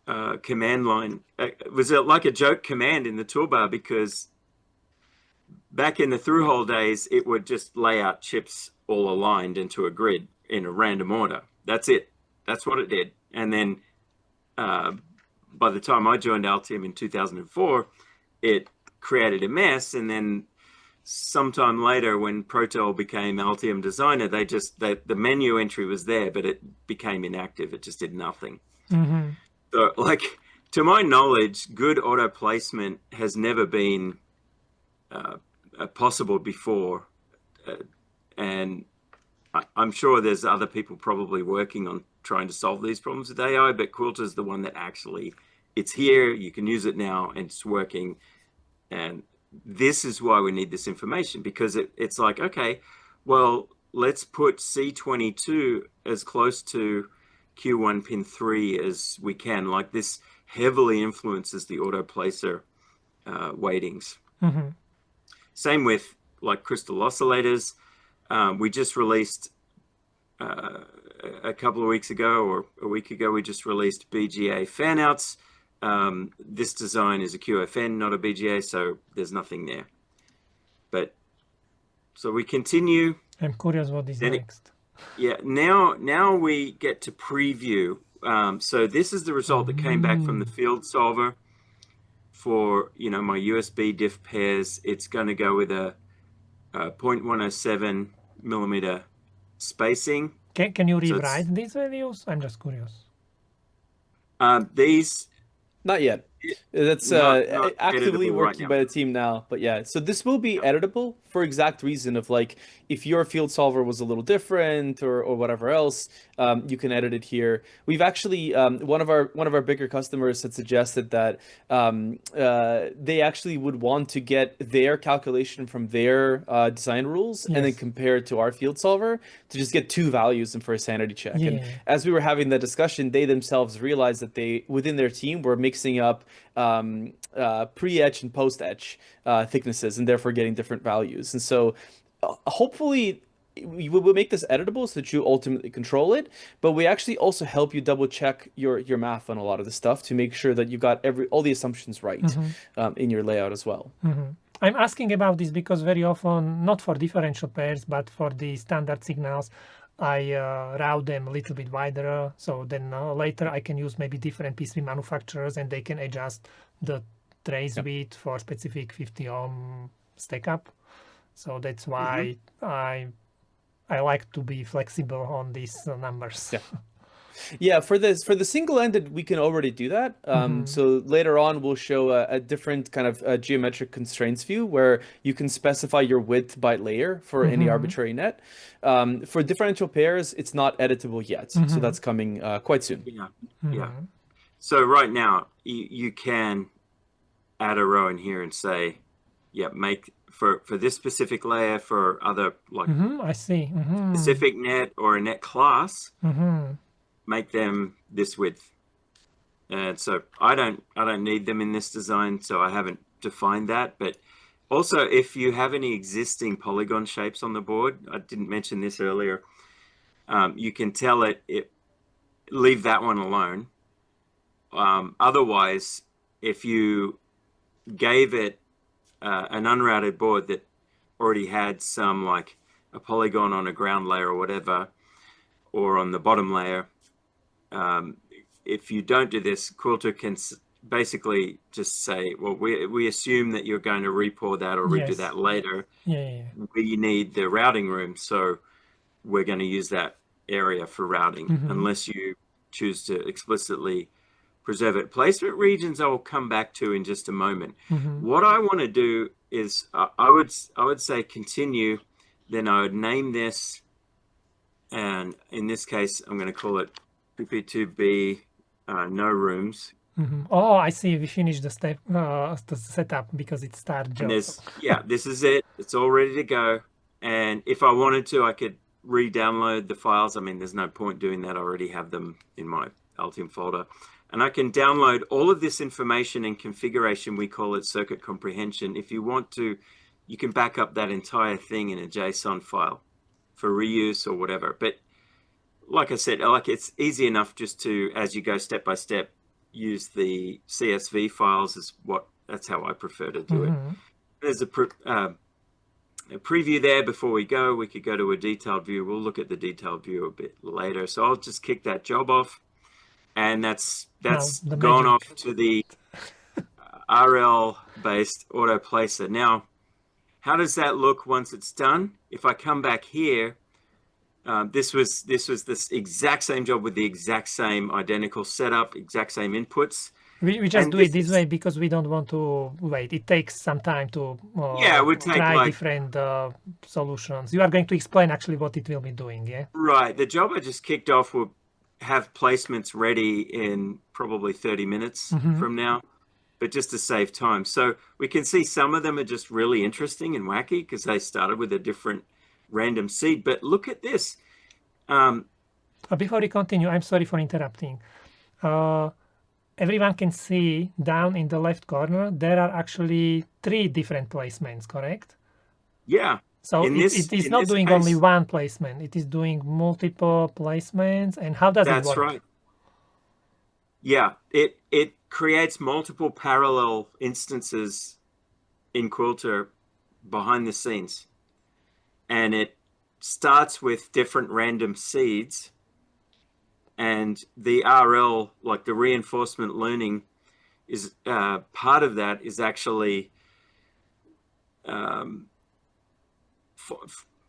command line. It was like a joke command in the toolbar, because back in the through-hole days, it would just lay out chips all aligned into a grid in a random order. That's it. That's what it did. And then by the time I joined Altium in 2004, it created a mess. And then sometime later, when Protel became Altium Designer, the menu entry was there, but it became inactive. It just did nothing. Mm-hmm. So, like, to my knowledge, good auto placement has never been possible before, and I'm sure there's other people probably working on trying to solve these problems with AI, but Quilter is the one that actually, it's here, you can use it now, and it's working. And this is why we need this information, because it's like, okay, well, let's put C22 as close to Q1 pin 3 as we can. Like, this heavily influences the auto placer weightings. Mm-hmm. Same with like crystal oscillators. We just released a couple of weeks ago, or a week ago, we just released BGA fanouts. This design is a QFN, not a BGA, so there's nothing there. But so we continue. I'm curious what is next. Yeah, now we get to preview. So this is the result that came back from the field solver for, my USB diff pairs. It's going to go with a 0.107 millimeter spacing. Can you rewrite these values? I'm just curious. These, not yet. That's not actively working right by the team now. But yeah, so this will be editable for exact reason of, like, if your field solver was a little different or whatever else, you can edit it here. We've actually one of our bigger customers had suggested that they actually would want to get their calculation from their design rules and then compare it to our field solver to just get two values and for a sanity check. Yeah. And as we were having that discussion, they themselves realized that they, within their team, were mixing up pre-etch and post-etch thicknesses, and therefore getting different values. And so hopefully we will make this editable so that you ultimately control it, but we actually also help you double check your math on a lot of the stuff to make sure that you got all the assumptions right in your layout as well. Mm-hmm. I'm asking about this because very often, not for differential pairs, but for the standard signals, I route them a little bit wider, so then later I can use maybe different PCB manufacturers and they can adjust the trace width for specific 50 ohm stack up. So that's why I like to be flexible on these numbers. Yeah, for the single-ended, we can already do that. So later on, we'll show a different kind of geometric constraints view where you can specify your width by layer for any arbitrary net. For differential pairs, it's not editable yet, so that's coming quite soon. Yeah. So right now, you can add a row in here and say, make for this specific layer, for other like I see specific net or a net class. Make them this width. And so I don't need them in this design, so I haven't defined that. But also, if you have any existing polygon shapes on the board, I didn't mention this earlier, you can tell it leave that one alone. Otherwise, if you gave it an unrouted board that already had some, like a polygon on a ground layer or whatever, or on the bottom layer, if you don't do this, Quilter can basically just say, well, we assume that you're going to repour that or redo that later. We need the routing room, so we're going to use that area for routing, unless you choose to explicitly preserve it. Placement regions I will come back to in just a moment. What I want to do is I would say continue, then I would name this, and in this case I'm going to call it PP2B no rooms. Oh, I see. We finished the step, the setup, because it started. And this is it. It's all ready to go. And if I wanted to, I could re-download the files. I mean, there's no point doing that. I already have them in my Altium folder. And I can download all of this information and configuration. We call it circuit comprehension. If you want to, you can back up that entire thing in a JSON file for reuse or whatever. But like I said, like, it's easy enough just to, as you go step by step, use the CSV files that's how I prefer to do it. There's a preview there before we go. We could go to a detailed view. We'll look at the detailed view a bit later. So I'll just kick that job off, and that's gone off to the RL based auto placer. Now, how does that look once it's done? If I come back here, this was this exact same job with the exact same identical setup, exact same inputs. We just do it this way because we don't want to wait. It takes some time to try different solutions. You are going to explain actually what it will be doing, yeah? Right. The job I just kicked off will have placements ready in probably 30 minutes from now, but just to save time. So we can see some of them are just really interesting and wacky because they started with a different random seed. But look at this. Before we continue, I'm sorry for interrupting. Everyone can see down in the left corner, there are actually 3 different placements, correct? Yeah. So it is not doing only one placement. It is doing multiple placements. And how does it work? That's right. Yeah, it creates multiple parallel instances in Quilter behind the scenes. And it starts with different random seeds. And the RL, like the reinforcement learning, is part of that is actually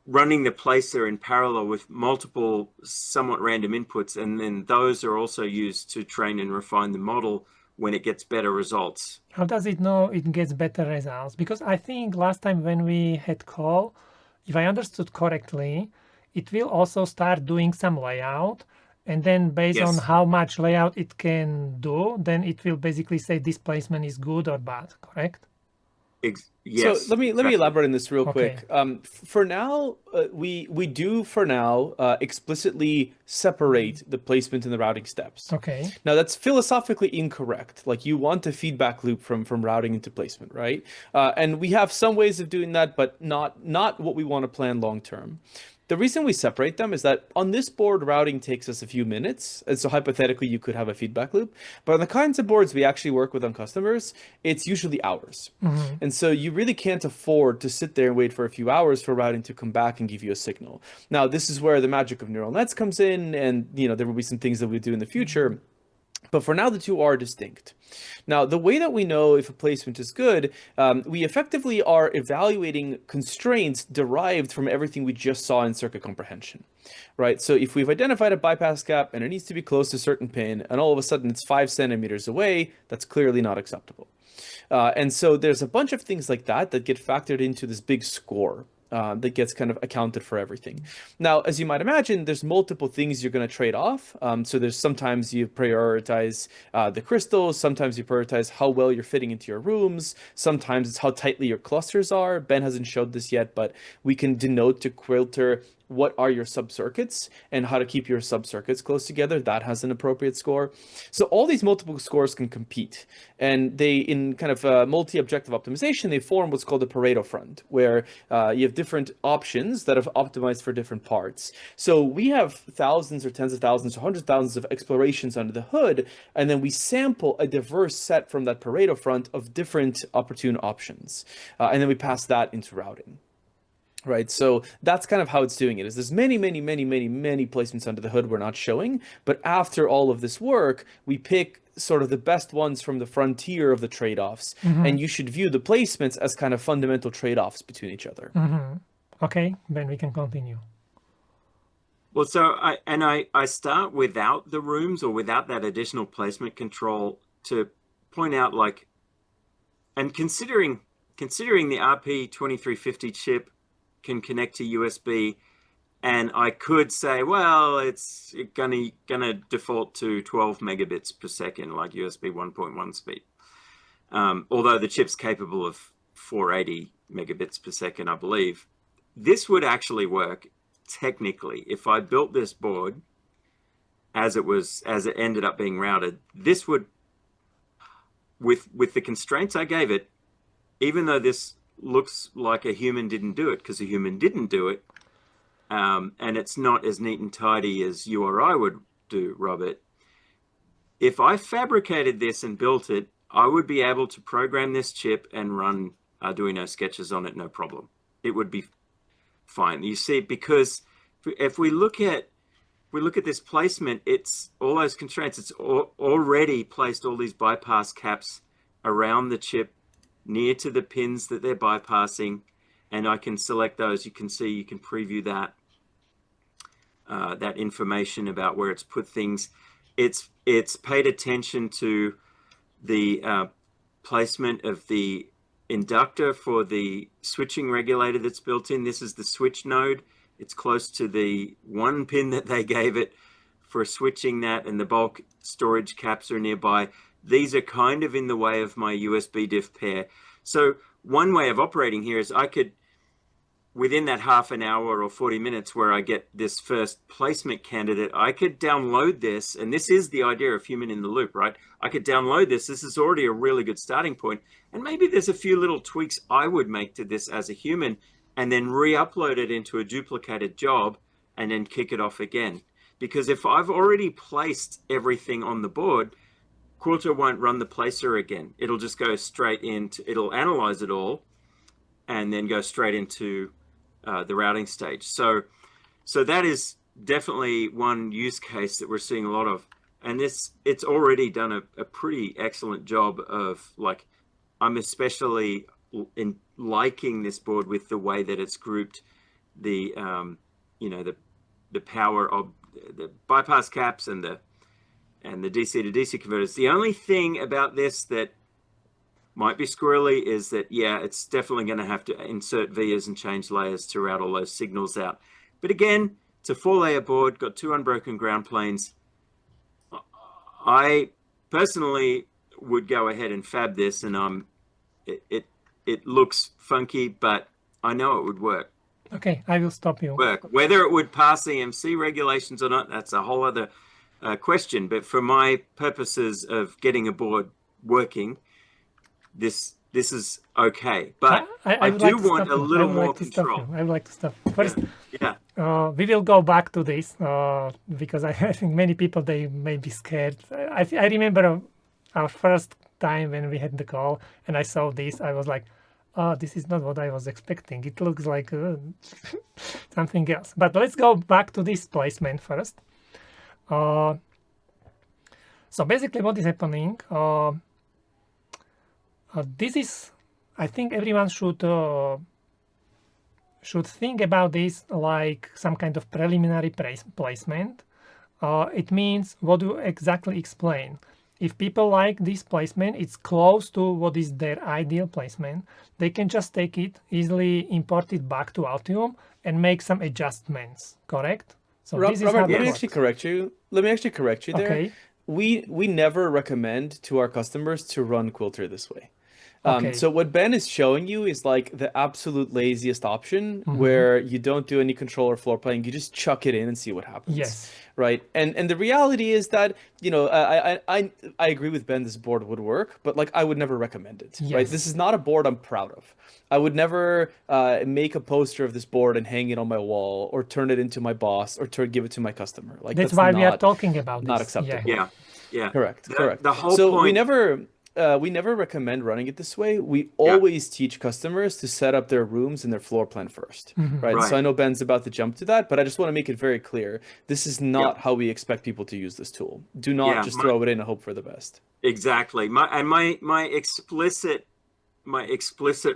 running the placer in parallel with multiple somewhat random inputs. And then those are also used to train and refine the model when it gets better results. How does it know it gets better results? Because I think last time when we had call, if I understood correctly, it will also start doing some layout. And then based on how much layout it can do, then it will basically say this placement is good or bad, correct? Yes. So let me elaborate on this real quick. For now, we do for now explicitly separate the placement and the routing steps. Okay. Now that's philosophically incorrect. Like you want a feedback loop from routing into placement, right? And we have some ways of doing that, but not what we want to plan long term. The reason we separate them is that on this board, routing takes us a few minutes. And so hypothetically, you could have a feedback loop. But on the kinds of boards we actually work with on customers, it's usually hours. And so you really can't afford to sit there and wait for a few hours for routing to come back and give you a signal. Now, this is where the magic of neural nets comes in. And there will be some things that we do in the future. But for now, the two are distinct. Now, the way that we know if a placement is good, we effectively are evaluating constraints derived from everything we just saw in circuit comprehension, right? So if we've identified a bypass gap and it needs to be close to a certain pin, and all of a sudden it's 5 centimeters away, that's clearly not acceptable. And so there's a bunch of things like that get factored into this big score. That gets kind of accounted for everything. Now, as you might imagine, there's multiple things you're going to trade off. So there's sometimes you prioritize the crystals, sometimes you prioritize how well you're fitting into your rooms, sometimes it's how tightly your clusters are. Ben hasn't showed this yet, but we can denote to Quilter what are your subcircuits and how to keep your subcircuits close together. That has an appropriate score. So all these multiple scores can compete, and they, in kind of multi-objective optimization, they form what's called a Pareto front, where you have different options that have optimized for different parts. So we have thousands or tens of thousands or hundreds of thousands of explorations under the hood, and then we sample a diverse set from that Pareto front of different opportune options, and then we pass that into routing. Right, so that's kind of how it's doing it. Is there's many placements under the hood we're not showing, but after all of this work, we pick sort of the best ones from the frontier of the trade-offs, and you should view the placements as kind of fundamental trade-offs between each other. Okay, then we can continue. Well, so I start without the rooms or without that additional placement control to point out, like, and considering the RP2350 chip can connect to USB, and I could say, well, it's gonna default to 12 megabits per second, like USB 1.1 speed. Although the chip's capable of 480 megabits per second, I believe. This would actually work technically if I built this board as it ended up being routed. This would, with the constraints I gave it, even though this looks like a human didn't do it, because a human didn't do it, and it's not as neat and tidy as you or I would do, Robert, if I fabricated this and built it, I would be able to program this chip and run Arduino sketches on it, no problem. It would be fine. You see, because if we look at this placement, it's all those constraints. It's already placed all these bypass caps around the chip near to the pins that they're bypassing, and I can select those. You can see, you can preview that that information about where it's put things. It's paid attention to the placement of the inductor for the switching regulator that's built in. This is the switch node. It's close to the one pin that they gave it for switching that, and the bulk storage caps are nearby. These are kind of in the way of my USB diff pair. So one way of operating here is I could, within that half an hour or 40 minutes where I get this first placement candidate, I could download this, and this is the idea of human in the loop, right? I could download this. This is already a really good starting point. And maybe there's a few little tweaks I would make to this as a human, and then re-upload it into a duplicated job and then kick it off again. Because if I've already placed everything on the board, Quilter won't run the placer again. It'll just go straight into, it'll analyze it all and then go straight into the routing stage. So that is definitely one use case that we're seeing a lot of. And it's already done a pretty excellent job of, like, I'm especially in liking this board with the way that it's grouped the you know, the power of the bypass caps and the DC to DC converters. The only thing about this that might be squirrely is that, yeah, it's definitely going to have to insert vias and change layers to route all those signals out. But again, it's a 4-layer board, got 2 unbroken ground planes. I personally would go ahead and fab this, and it looks funky, but I know it would work. Okay, I will stop you. Whether it would pass EMC regulations or not, that's a whole other question. But for my purposes of getting a board working, this is okay. But I do want a little more control. I would like to stop you. First, yeah. We will go back to this because I think many people, they may be scared. I remember our first time when we had the call and I saw this, I was like, oh, this is not what I was expecting. It looks like something else. But let's go back to this placement first. So basically what is happening, this is, I think everyone should think about this like some kind of preliminary placement. It means, what do you exactly explain? If people like this placement, it's close to what is their ideal placement, they can just take it, easily import it back to Altium and make some adjustments, correct? So Robert, this is how let me actually correct you. Let me actually correct you there. Okay. We never recommend to our customers to run Quilter this way. Okay. So what Ben is showing you is like the absolute laziest option, where you don't do any controller floor planning, you just chuck it in and see what happens. Yes. Right. And the reality is that, you know, I agree with Ben, this board would work, but like I would never recommend it. Yes. Right. This is not a board I'm proud of. I would never make a poster of this board and hang it on my wall, or turn it into my boss, or give it to my customer. Like that's why we are talking about this. Not acceptable. Yeah. Correct. The whole so point. we never recommend running it this way. We always teach customers to set up their rooms and their floor plan first, right? So I know Ben's about to jump to that, but I just want to make it very clear. This is not how we expect people to use this tool. Do not just throw it in and hope for the best. Exactly. My explicit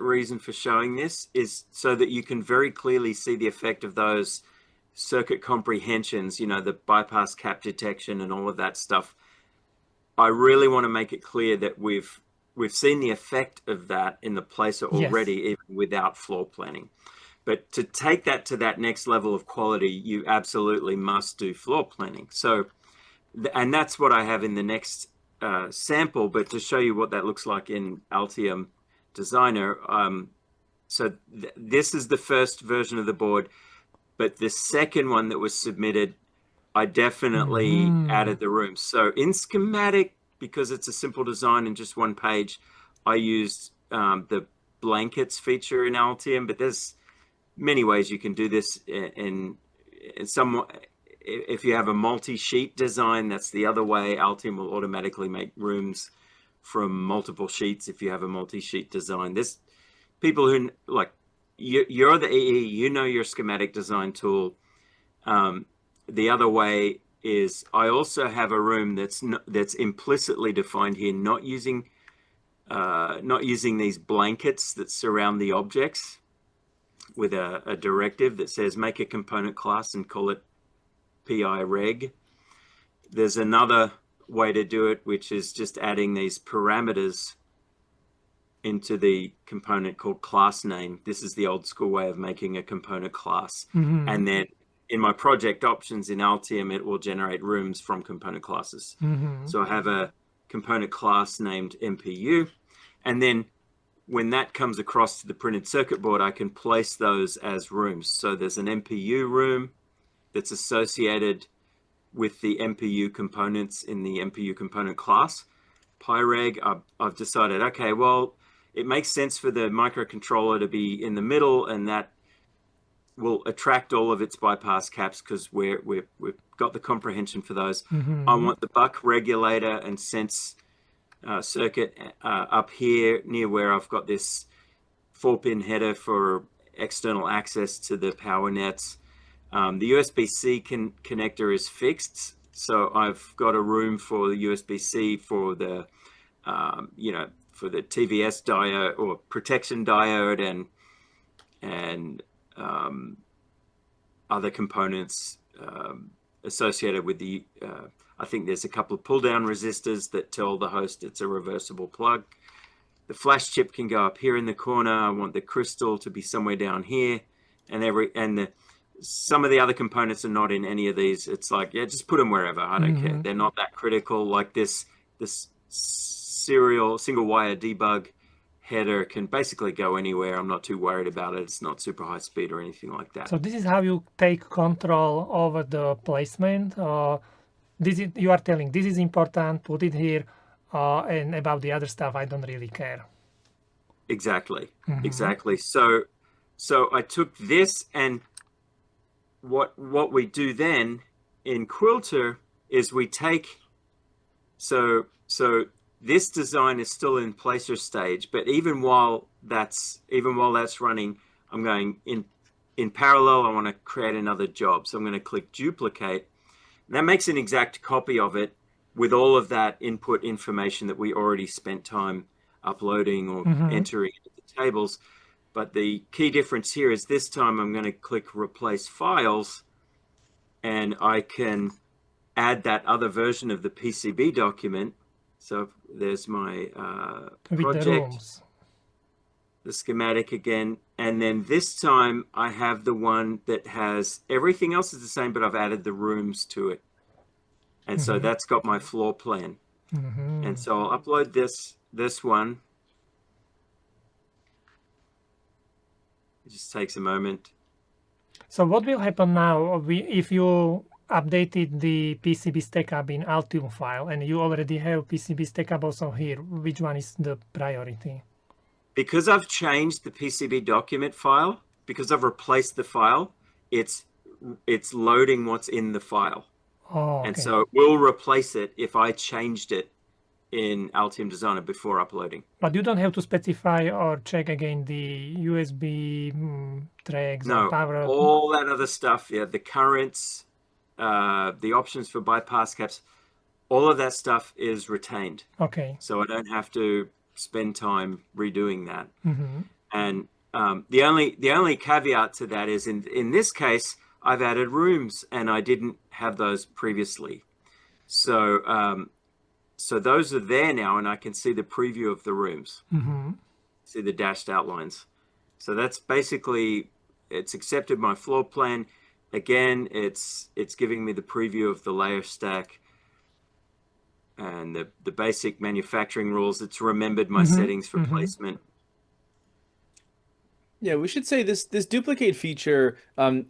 reason for showing this is so that you can very clearly see the effect of those circuit comprehensions, you know, the bypass cap detection and all of that stuff. I really want to make it clear that we've seen the effect of that in the placer already, even without floor planning. But to take that to that next level of quality, you absolutely must do floor planning. So, and that's what I have in the next sample. But to show you what that looks like in Altium Designer, so this is the first version of the board, but the second one that was submitted, I definitely added the rooms. So in schematic, because it's a simple design in just one page, I used the blankets feature in Altium, but there's many ways you can do this in some if you have a multi-sheet design, that's the other way. Altium will automatically make rooms from multiple sheets if you have a multi-sheet design. There's people who, like, you're the EE, you know your schematic design tool. The other way is I also have a room that's implicitly defined here, not using these blankets that surround the objects, with a directive that says make a component class and call it PI reg. There's another way to do it, which is just adding these parameters into the component called class name. This is the old school way of making a component class. And then in my project options in Altium, it will generate rooms from component classes. So I have a component class named MPU, and then when that comes across to the printed circuit board, I can place those as rooms. So there's an MPU room that's associated with the MPU components in the MPU component class. PyReg, I've decided, okay, well, it makes sense for the microcontroller to be in the middle, and that will attract all of its bypass caps because we've got the comprehension for those. I want the buck regulator and sense circuit up here near where I've got this 4-pin header for external access to the power nets. The USB-C connector is fixed, so I've got a room for the USB-C for the for the TVS diode or protection diode and other components associated with the I think there's a couple of pull-down resistors that tell the host it's a reversible plug. The flash chip can go up here in the corner. I want the crystal to be somewhere down here, and some of the other components are not in any of these. It's like, yeah, just put them wherever. I don't care. They're not that critical. Like this serial single wire debug header can basically go anywhere. I'm not too worried about it. It's not super high speed or anything like that. So this is how you take control over the placement. You are telling this is important, put it here, and about the other stuff, I don't really care. Exactly. Exactly. So I took this, and what we do then in Quilter is we take, so this design is still in placer stage, but even while that's running, I'm going in parallel. I want to create another job, so I'm going to click duplicate. And that makes an exact copy of it with all of that input information that we already spent time uploading or entering into the tables. But the key difference here is this time I'm going to click replace files, and I can add that other version of the PCB document. So there's my project, the schematic again, and then this time I have the one that has everything else is the same, but I've added the rooms to it. And so that's got my floor plan. And so I'll upload this one. It just takes a moment. So what will happen now if you updated the PCB stackup in Altium file and you already have PCB stackup also here? Which one is the priority? Because I've changed the PCB document file, because I've replaced the file, it's loading what's in the file. Oh, okay. And so it will replace it if I changed it in Altium Designer before uploading. But you don't have to specify or check again the USB tracks or power. No, all that other stuff, yeah, the currents, the options for bypass caps, all of that stuff is retained. Okay. So I don't have to spend time redoing that. And the only caveat to that is in this case, I've added rooms and I didn't have those previously. So so those are there now, and I can see the preview of the rooms. See the dashed outlines. So that's basically, it's accepted my floor plan. Again, it's giving me the preview of the layer stack and the basic manufacturing rules. It's remembered my settings for placement. Yeah, we should say this duplicate feature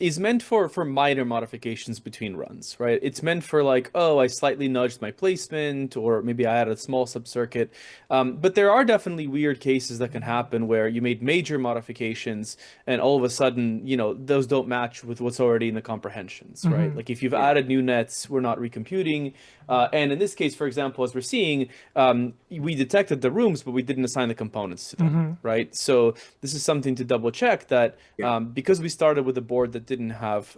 is meant for minor modifications between runs, right? It's meant for like, oh, I slightly nudged my placement, or maybe I added a small subcircuit. But there are definitely weird cases that can happen where you made major modifications, and all of a sudden, those don't match with what's already in the comprehensions, right? Like if you've added new nets, we're not recomputing. And in this case, for example, as we're seeing, we detected the rooms, but we didn't assign the components to them, right? So this is something to double check that because we started with a board that didn't have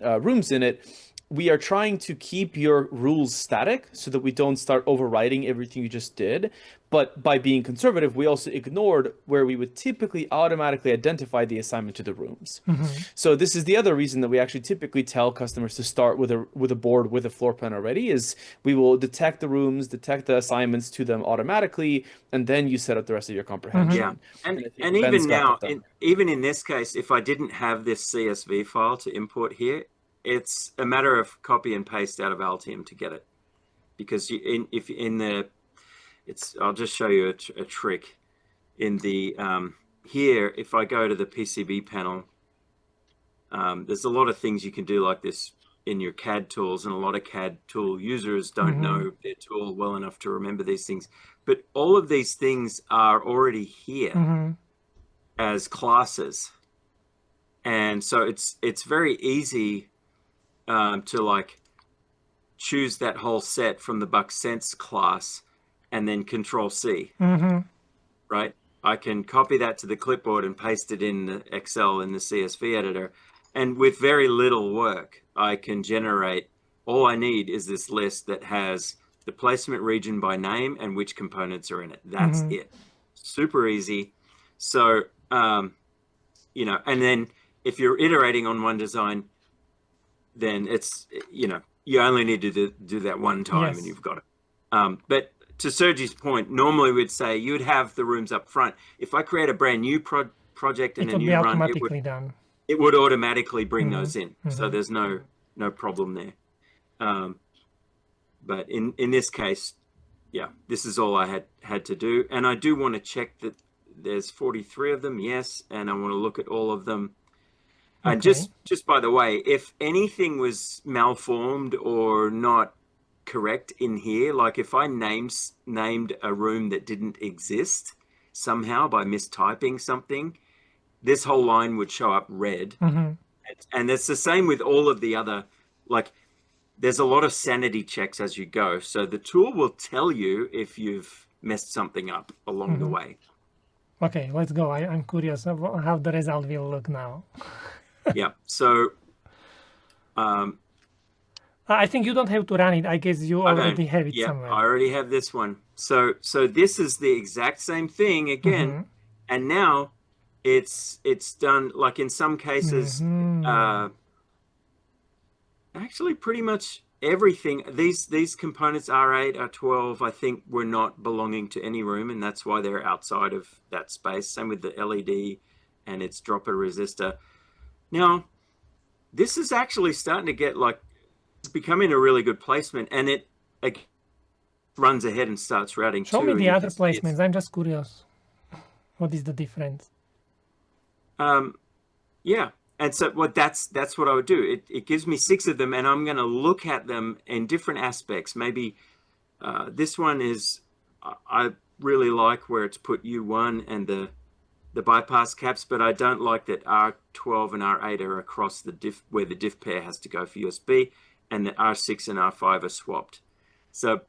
rooms in it, we are trying to keep your rules static so that we don't start overriding everything you just did. But by being conservative, we also ignored where we would typically automatically identify the assignment to the rooms. So this is the other reason that we actually typically tell customers to start with a board with a floor plan already, is we will detect the rooms, detect the assignments to them automatically, and then you set up the rest of your comprehension. Yeah, and Ben's even got now, that done. even in this case, if I didn't have this CSV file to import here, it's a matter of copy and paste out of Altium to get it, because I'll just show you a trick in the here. If I go to the PCB panel, there's a lot of things you can do like this in your CAD tools, and a lot of CAD tool users don't know their tool well enough to remember these things. But all of these things are already here as classes, and so it's very easy to like choose that whole set from the BuckSense class and then Control C, right? I can copy that to the clipboard and paste it in the Excel in the CSV editor. And with very little work, I can generate, all I need is this list that has the placement region by name and which components are in it. That's it. Super easy. So, and then if you're iterating on one design, then it's, you only need to do that one time and you've got it. But to Sergiy's point, normally we'd say you'd have the rooms up front. If I create a brand new project and a new run, it would automatically bring those in. So there's no problem there. But in this case, this is all I had to do. And I do want to check that there's 43 of them, yes, and I want to look at all of them. And just by the way, if anything was malformed or not correct in here, like if I named a room that didn't exist somehow by mistyping something, this whole line would show up red. And it's the same with all of the other, like there's a lot of sanity checks as you go. So the tool will tell you if you've messed something up along the way. Okay, let's go. I'm curious how the result will look now. Yeah, so I think you don't have to run it. I guess you already have it somewhere. I already have this one. So this is the exact same thing again, and now it's done like in some cases. Actually, pretty much everything. These components R8, R12, I think were not belonging to any room, and that's why they're outside of that space. Same with the LED and its dropper resistor. Now, this is actually starting to get like, it's becoming a really good placement, and it runs ahead and starts routing. Show me the other placements. I'm just curious. What is the difference? Yeah, and so that's what I would do. It gives me 6 of them, and I'm going to look at them in different aspects. Maybe this one is, I really like where it's put U1 and the bypass caps, but I don't like that R12 and R8 are across the diff, where the diff pair has to go for USB, and the R6 and R5 are swapped. So,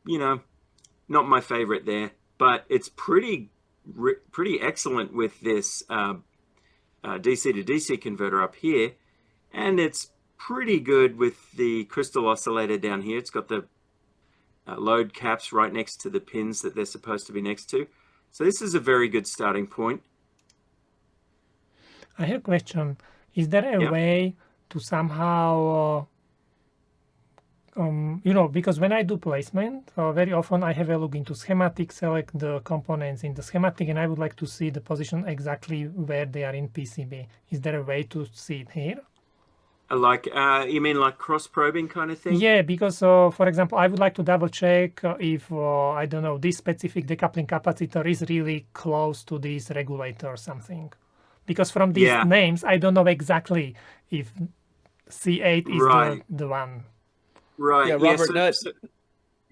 not my favorite there, but it's pretty excellent with this DC to DC converter up here, and it's pretty good with the crystal oscillator down here. It's got the load caps right next to the pins that they're supposed to be next to. So this is a very good starting point. I have a question. Is there a way to somehow, because when I do placement, very often I have a look into schematic, select the components in the schematic, and I would like to see the position exactly where they are in PCB. Is there a way to see it here? Like, you mean like cross-probing kind of thing? Yeah, because, for example, I would like to double-check if, I don't know, this specific decoupling capacitor is really close to this regulator or something. because from these Yeah. names, I don't know exactly if C8 is Right. the one. Right. Yeah, Yeah. Robert,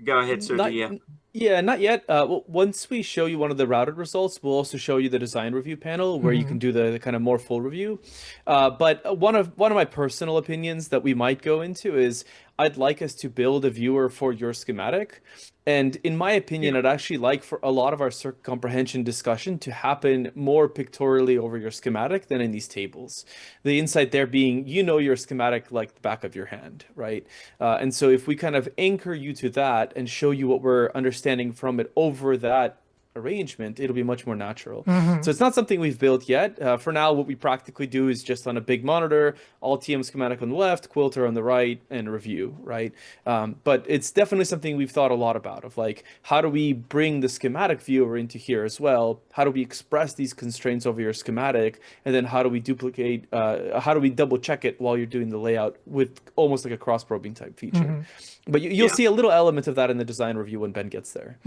Go ahead, Sergiy. Yeah. not yet. Well, once we show you one of the routed results, we'll also show you the design review panel where you can do the kind of more full review. But one of my personal opinions that we might go into is I'd like us to build a viewer for your schematic. And in my opinion, I'd actually like for a lot of our circuit comprehension discussion to happen more pictorially over your schematic than in these tables. The insight there being, you know, your schematic like the back of your hand, right? And so if we kind of anchor you to that and show you what we're understanding from it over that arrangement, it'll be much more natural. So it's not something we've built yet. For now, what we practically do is just on a big monitor, Altium schematic on the left, Quilter on the right, and review, right? But it's definitely something we've thought a lot about of like, how do we bring the schematic viewer into here as well? How do we express these constraints over your schematic? And then how do we duplicate, how do we double check it while you're doing the layout with almost like a cross-probing type feature? But you'll see a little element of that in the design review when Ben gets there.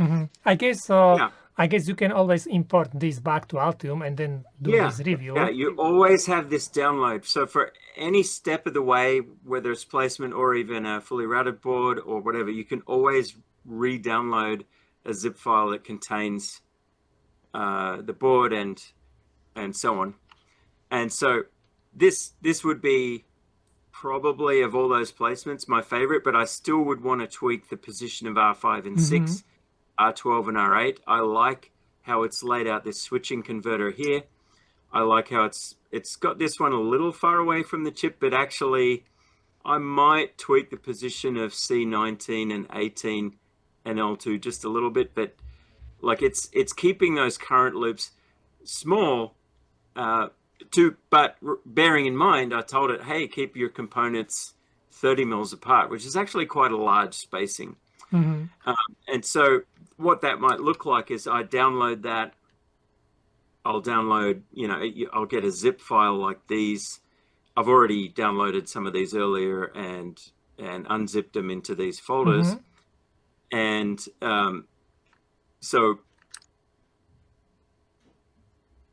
I guess you can always import this back to Altium and then do this review. Yeah, you always have this download. So for any step of the way, whether it's placement or even a fully routed board or whatever, you can always re-download a zip file that contains the board and so on. And so this would be probably of all those placements my favorite, but I still would want to tweak the position of R5 and 6. R12 and R8. I like how it's laid out, this switching converter here. I like how it's got this one a little far away from the chip, but actually I might tweak the position of C19 and 18 and L2 just a little bit, but like it's keeping those current loops small, but bearing in mind, I told it, hey, keep your components 30 mils apart, which is actually quite a large spacing. And so what that might look like is I download that. I'll download, I'll get a zip file like these. I've already downloaded some of these earlier and unzipped them into these folders. And so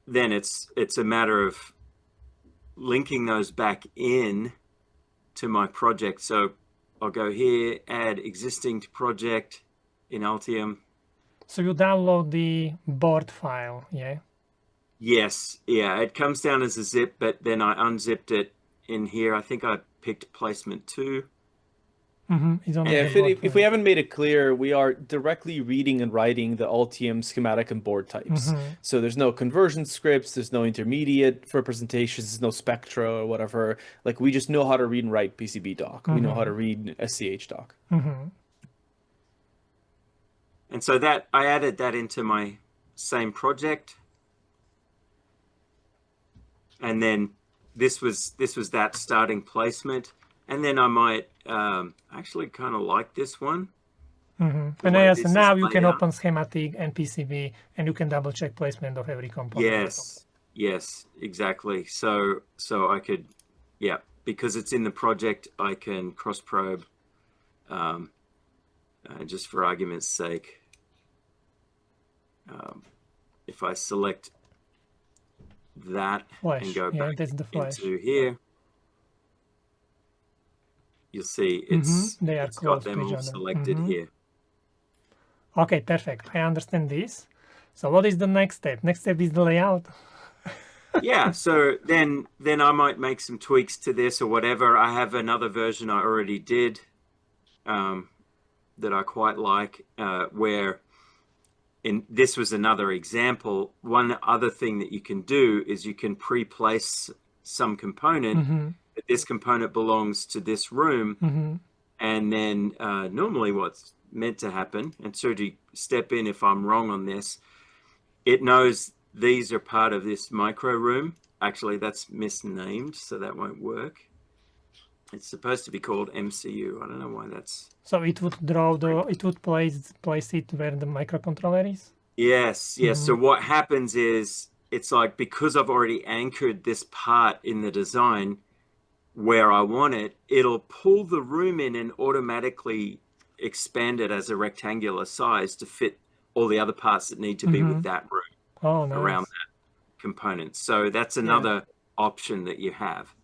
then it's a matter of linking those back in to my project. So I'll go here, add existing to project in Altium. So you download the board file, yeah? Yes, yeah, it comes down as a zip, but then I unzipped it in here. I think I picked placement 2. If we haven't made it clear, we are directly reading and writing the Altium schematic and board types. So there's no conversion scripts, there's no intermediate representations, there's no spectra or whatever. Like we just know how to read and write PCB doc. We know how to read SCH doc. And so that I added that into my same project. And then this was that starting placement. And then I might actually kind of like this one. And yes, now you can open schematic and PCB and you can double check placement of every component. Yes, exactly. So I could, because it's in the project, I can cross probe. Just for argument's sake, if I select that and go back into here, you'll see it's got them all selected here. Okay, perfect. I understand this. So what is the next step? Next step is the layout. So then I might make some tweaks to this or whatever. I have another version I already did that I quite like, where this was another example. One other thing that you can do is you can pre-place some component. That this component belongs to this room. And then normally what's meant to happen, and Sergiy, step in if I'm wrong on this, it knows these are part of this micro room. Actually, that's misnamed, so that won't work. It's supposed to be called MCU. I don't know why that's... So it would place it where the microcontroller is? Yes. So what happens is, it's like, because I've already anchored this part in the design where I want it, it'll pull the room in and automatically expand it as a rectangular size to fit all the other parts that need to be with that room around that. components. So that's another option that you have.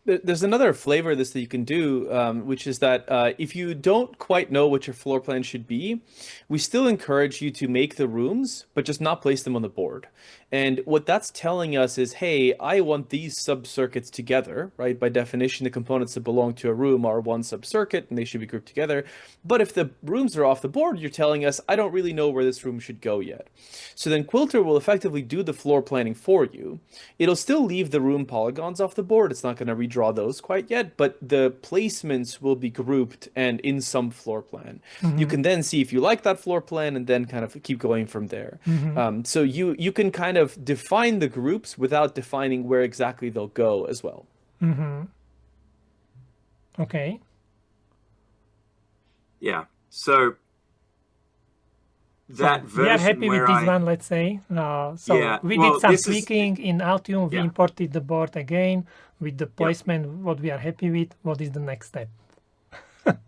There's another flavor of this that you can do, which is that if you don't quite know what your floor plan should be, we still encourage you to make the rooms, but just not place them on the board. And what that's telling us is, hey, I want these sub-circuits together, right? By definition, the components that belong to a room are one sub-circuit, and they should be grouped together. But if the rooms are off the board, you're telling us, I don't really know where this room should go yet. So then Quilter will effectively do the floor planning for you. It'll still leave the room polygons off the board. It's not going to redraw those quite yet, but the placements will be grouped and in some floor plan. You can then see if you like that floor plan and then kind of keep going from there. So you can kind of define the groups without defining where exactly they'll go as well. Okay. Yeah. So that version we are happy with this one, let's say. We did some tweaking in Altium. We imported the board again with the placement. What we are happy with. What is the next step?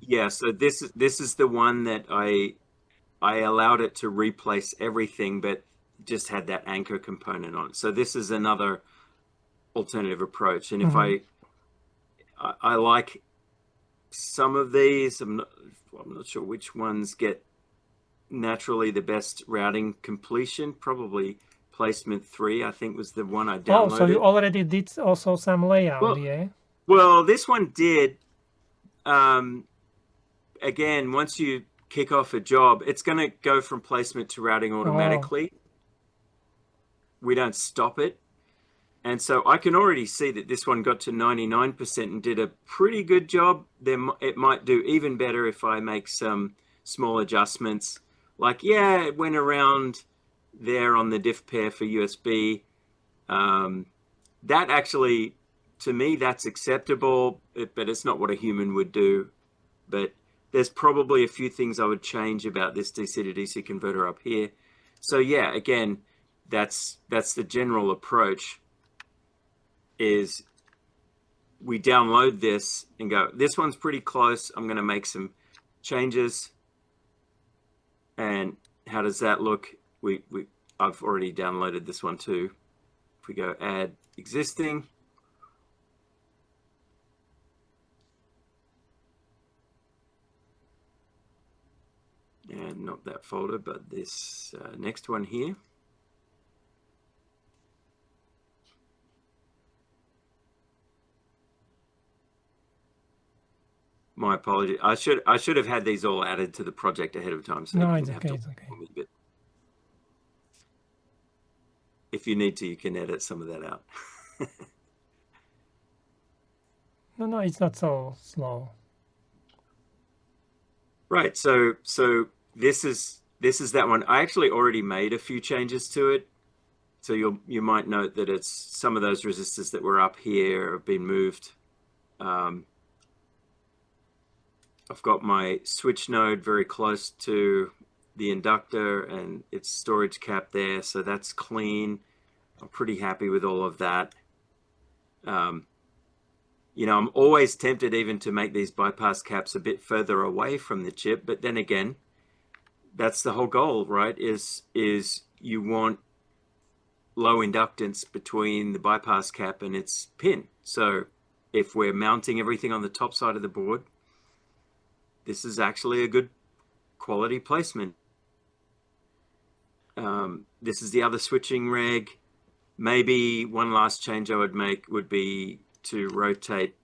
Yeah. So this is the one that I allowed it to replace everything, but just had that anchor component on it. So this is another alternative approach. And if I like some of these, I'm not sure which ones get naturally the best routing completion. Probably placement 3, I think, was the one I downloaded. Oh, so you already did also some layout, Well, this one did. Again, once you kick off a job, it's going to go from placement to routing automatically. We don't stop it. And so I can already see that this one got to 99% and did a pretty good job. It might do even better if I make some small adjustments. Like, it went around there on the diff pair for USB. That actually, to me, that's acceptable, but it's not what a human would do. But there's probably a few things I would change about this DC to DC converter up here. So yeah, again, that's the general approach, is we download this and go, this one's pretty close. I'm going to make some changes. And how does that look? I've already downloaded this one too. If we go add existing, and not that folder, but this next one here. My apologies. I should have had these all added to the project ahead of time. So no, it's okay. But if you need to, you can edit some of that out. No, it's not so slow. Right. So this is that one. I actually already made a few changes to it. So you might note that it's some of those resistors that were up here have been moved. I've got my switch node very close to the inductor and its storage cap there, so that's clean. I'm pretty happy with all of that. I'm always tempted even to make these bypass caps a bit further away from the chip, but then again, that's the whole goal, right? Is you want low inductance between the bypass cap and its pin. So if we're mounting everything on the top side of the board, this is actually a good quality placement. This is the other switching reg. Maybe one last change I would make would be to rotate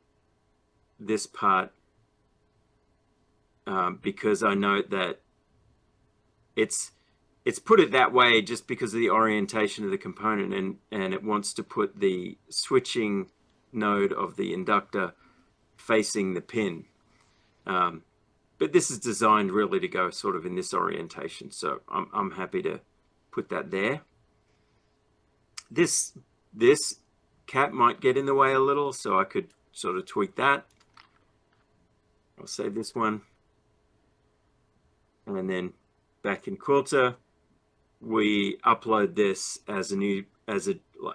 this part, because I note that it's put it that way just because of the orientation of the component, and it wants to put the switching node of the inductor facing the pin. But this is designed really to go sort of in this orientation. So I'm happy to put that there. This cap might get in the way a little, so I could sort of tweak that. I'll save this one. And then back in Quilter, we upload this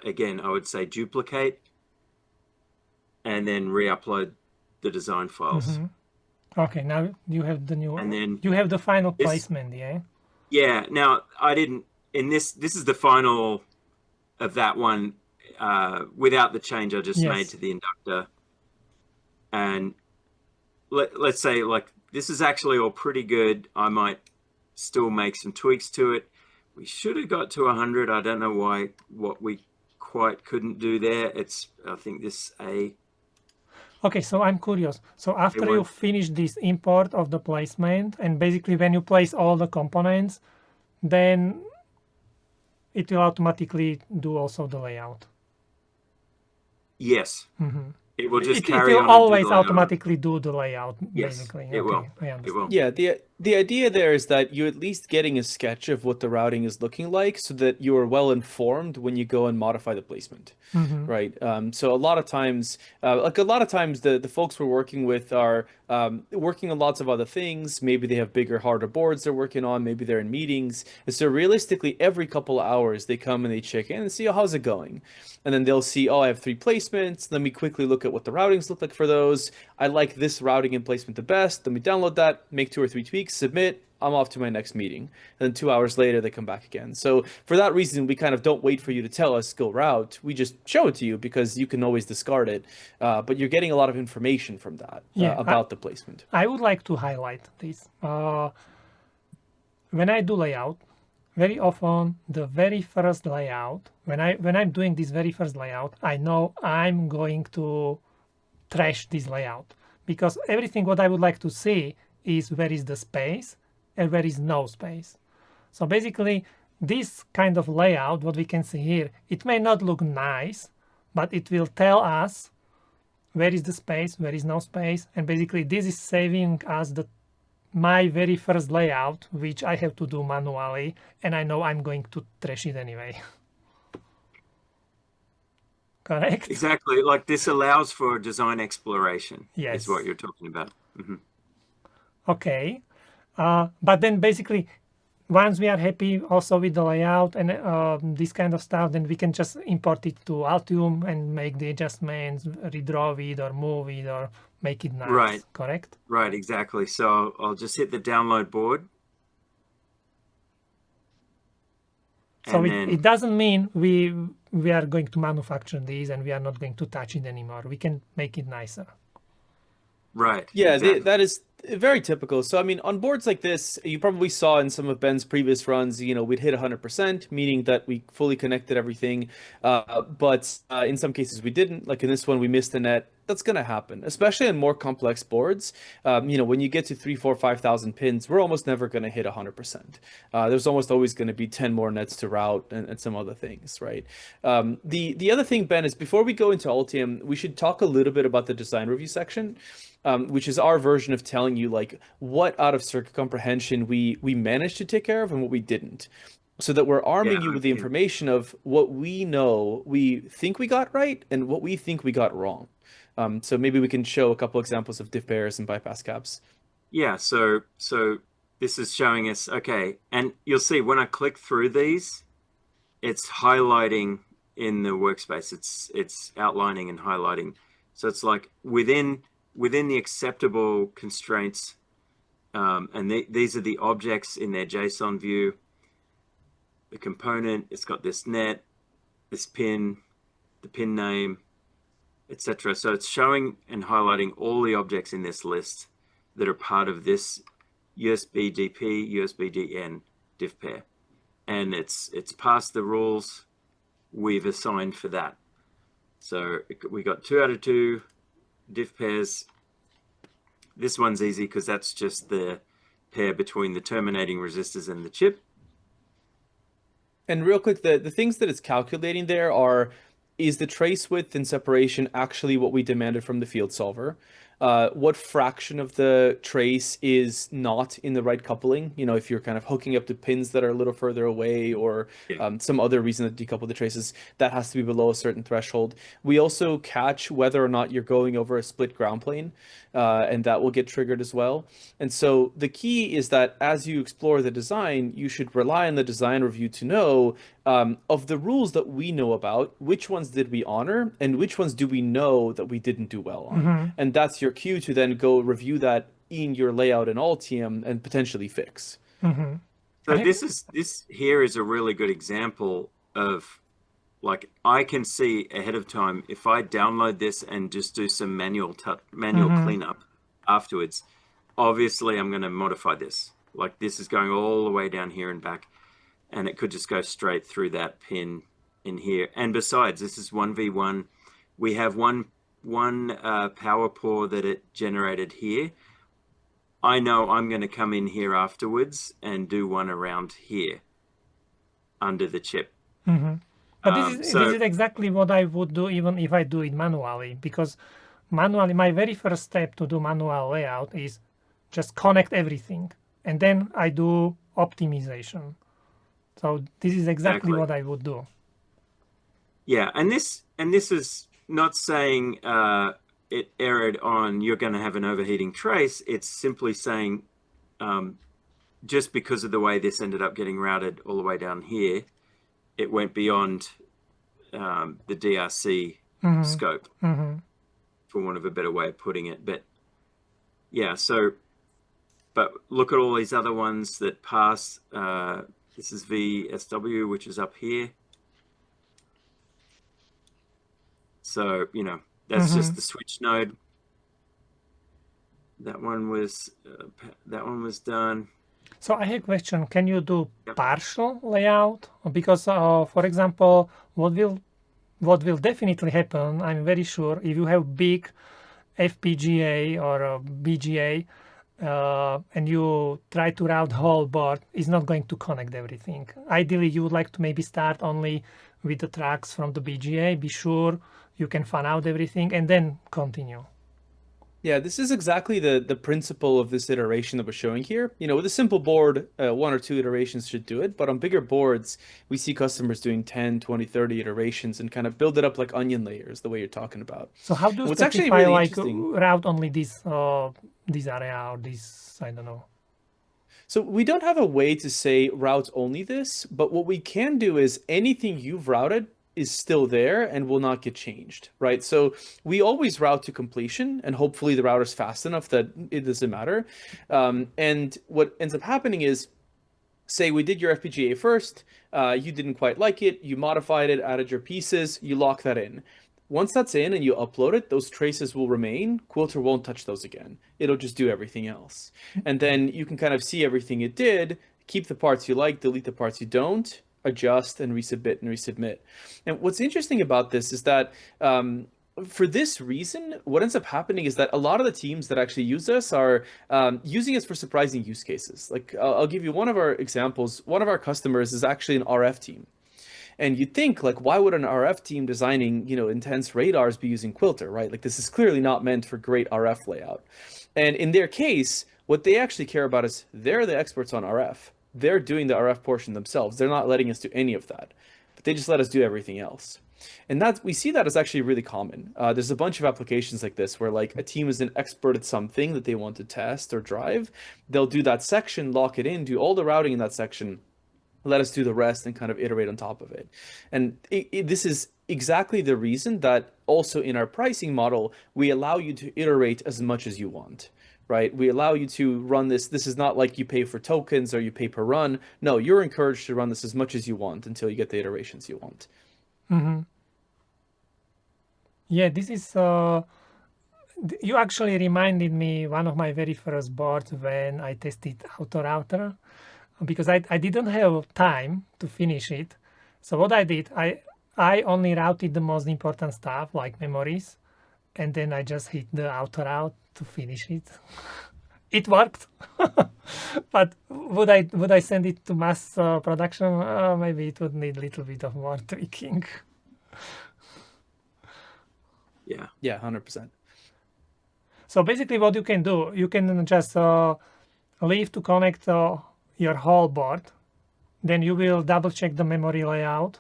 again, I would say duplicate, and then re-upload the design files. Okay, now you have the new, and then you have the final placement, Yeah, now I didn't, this is the final that one without the change I just made Yes. to the inductor. And let's say like this is actually all pretty good. I might still make some tweaks to it. We should have got to 100. I don't know what we quite couldn't do there. I think this A. Okay, so I'm curious. So after you won't- finish this import of the placement, and basically when you place all the components, then it will automatically do also the layout. Yes. It will just It carry will on and do always the layout. automatically do the layout, Yes, basically. it will. I It understand. will. Yeah, the idea there is that you're at least getting a sketch of what the routing is looking like so that you are well informed when you go and modify the placement, right? So a lot of times, the folks we're working with are working on lots of other things. Maybe they have bigger, harder boards they're working on. Maybe they're in meetings. And so realistically, every couple of hours, they come and they check in and see, oh, how's it going? And then they'll see, oh, I have 3 placements. Let me quickly look at what the routings look like for those. I like this routing and placement the best. Let me download that, make 2 or 3 tweaks, submit. I'm off to my next meeting. And then 2 hours later, they come back again. So for that reason, we kind of don't wait for you to tell us go route. We just show it to you because you can always discard it. But you're getting a lot of information from that about the placement. I would like to highlight this. When I do layout, very often the very first layout, when I'm doing this very first layout, I know I'm going to trash this layout because everything what I would like to see is where is the space and where is no space. So basically this kind of layout, what we can see here, it may not look nice, but it will tell us where is the space, where is no space, and basically this is saving us my very first layout, which I have to do manually, and I know I'm going to trash it anyway. Correct? Exactly. Like this allows for design exploration. Yes. Is what you're talking about. Okay. But then basically, once we are happy also with the layout and this kind of stuff, then we can just import it to Altium and make the adjustments, redraw it or move it or make it nice. Right. Correct? Right, exactly. So I'll just hit the download board. So it doesn't mean we are going to manufacture these and we are not going to touch it anymore. We can make it nicer. Right. Yeah, exactly. that is very typical. So, I mean, on boards like this, you probably saw in some of Ben's previous runs, we'd hit 100%, meaning that we fully connected everything. But in some cases we didn't. Like in this one, we missed the net. That's going to happen, especially on more complex boards. When you get to 3, 4, 5,000 pins, we're almost never going to hit 100%. There's almost always going to be 10 more nets to route and some other things, right? The other thing, Ben, is before we go into Altium, we should talk a little bit about the design review section. Which is our version of telling you like what out of circuit comprehension we managed to take care of and what we didn't, so that we're arming you with the information of what we know we think we got right and what we think we got wrong. So maybe we can show a couple examples of diff pairs and bypass caps. Yeah, so this is showing us, okay, and you'll see when I click through these, it's highlighting in the workspace. It's outlining and highlighting. So it's like within the acceptable constraints, and these are the objects in their JSON view. The component, it's got this net, this pin, the pin name, etc. So it's showing and highlighting all the objects in this list that are part of this USB DP, USB DN diff pair. And it's passed the rules we've assigned for that. So we got 2 out of 2 diff pairs. This one's easy because that's just the pair between the terminating resistors and the chip. And real quick, the things that it's calculating there is the trace width and separation actually what we demanded from the field solver? What fraction of the trace is not in the right coupling? If you're kind of hooking up to pins that are a little further away or some other reason to decouple the traces, that has to be below a certain threshold. We also catch whether or not you're going over a split ground plane, and that will get triggered as well. And so the key is that as you explore the design, you should rely on the design review to know of the rules that we know about, which ones did we honor and which ones do we know that we didn't do well on. And that's your cue to then go review that in your layout in Altium and potentially fix. So this here is a really good example of Like I can see ahead of time if I download this and just do some manual cleanup afterwards. Obviously, I'm going to modify this. Like this is going all the way down here and back, and it could just go straight through that pin in here. And besides, this is 1v1. We have one power pour that it generated here. I know I'm going to come in here afterwards and do one around here under the chip. But this is exactly what I would do even if I do it manually, because manually, my very first step to do manual layout is just connect everything, and then I do optimization. So this is exactly what I would do. Yeah, and this is not saying it erred on you're going to have an overheating trace. It's simply saying just because of the way this ended up getting routed all the way down here, it went beyond the DRC scope, for want of a better way of putting it. But yeah, but look at all these other ones that pass. This is VSW, which is up here. So, that's just the switch node. That one was done. So I have a question. Can you do partial layout? Because, for example, what will definitely happen, I'm very sure, if you have big FPGA or BGA and you try to route whole board, it's not going to connect everything. Ideally, you would like to maybe start only with the tracks from the BGA, be sure you can fan out everything, and then continue. Yeah, this is exactly the principle of this iteration that we're showing here. With a simple board, 1 or 2 iterations should do it. But on bigger boards, we see customers doing 10, 20, 30 iterations and kind of build it up like onion layers, the way you're talking about. So how do you specify, like, route only this area or this, I don't know? So we don't have a way to say route only this, but what we can do is anything you've routed is still there and will not get changed, right? So we always route to completion, and hopefully the router's fast enough that it doesn't matter. And what ends up happening is, say we did your FPGA first, you didn't quite like it, you modified it, added your pieces, you lock that in. Once that's in and you upload it, those traces will remain. Quilter won't touch those again. It'll just do everything else. And then you can kind of see everything it did, keep the parts you like, delete the parts you don't, adjust and resubmit. And what's interesting about this is that for this reason, what ends up happening is that a lot of the teams that actually use us are using us for surprising use cases. Like I'll give you one of our examples. One of our customers is actually an RF team. And you'd think, like, why would an RF team designing, intense radars be using Quilter, right? Like, this is clearly not meant for great RF layout. And in their case, what they actually care about is they're the experts on RF. They're doing the RF portion themselves. They're not letting us do any of that, but they just let us do everything else. And we see that as actually really common. There's a bunch of applications like this where, like, a team is an expert at something that they want to test or drive. They'll do that section, lock it in, do all the routing in that section, let us do the rest and kind of iterate on top of it. And this is exactly the reason that also in our pricing model, we allow you to iterate as much as you want. Right? We allow you to run this. This is not like you pay for tokens or you pay per run. No, you're encouraged to run this as much as you want until you get the iterations you want. Yeah, this is... you actually reminded me one of my very first boards when I tested AutoRouter, because I didn't have time to finish it. So what I did, I only routed the most important stuff, like memories, and then I just hit the AutoRoute to finish it. It worked. But would I send it to mass production? Maybe it would need a little bit of more tweaking. Yeah, 100%. So basically what you can do, you can just leave to connect your whole board. Then you will double check the memory layout.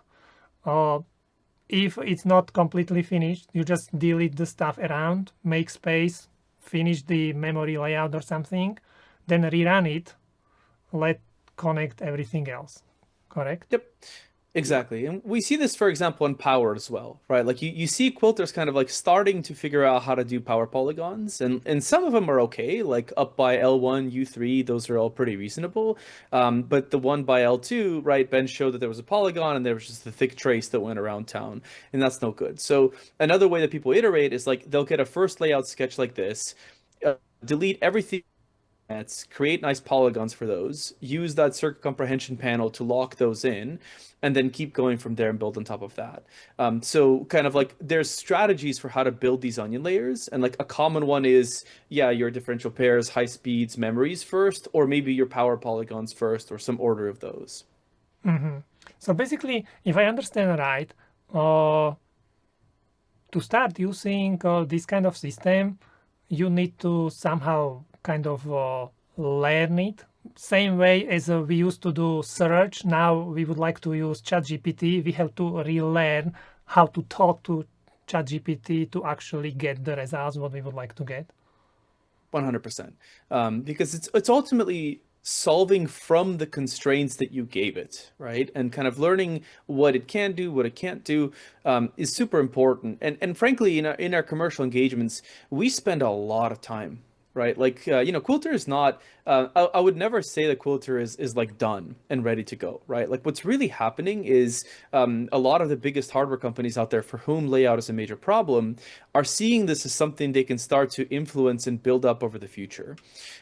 If it's not completely finished, you just delete the stuff around, make space, finish the memory layout or something, then rerun it, let connect everything else. Correct? Yep. Exactly. And we see this, for example, in power as well, right? Like you see Quilter's kind of like starting to figure out how to do power polygons, and some of them are okay, like up by L1, U3, those are all pretty reasonable. But the one by L2, right, Ben showed that there was a polygon and there was just a thick trace that went around town, and that's no good. So another way that people iterate is like they'll get a first layout sketch like this, uh, delete everything, create nice polygons for those, use that circuit comprehension panel to lock those in, and then keep going from there and build on top of that. So kind of like there's strategies for how to build these onion layers. And like a common one is, yeah, your differential pairs, high speeds, memories first, or maybe your power polygons first, or some order of those. So basically, if I understand right, to start using this kind of system, you need to somehow kind of learn it. Same way as we used to do search, now we would like to use ChatGPT. We have to relearn how to talk to ChatGPT to actually get the results what we would like to get. 100%. Because it's ultimately solving from the constraints that you gave it, right? And kind of learning what it can do, what it can't do, is super important. And frankly, in our commercial engagements, we spend a lot of time, right? Like, Quilter is not, I would never say that Quilter is like done and ready to go, right? Like what's really happening is a lot of the biggest hardware companies out there for whom layout is a major problem are seeing this as something they can start to influence and build up over the future.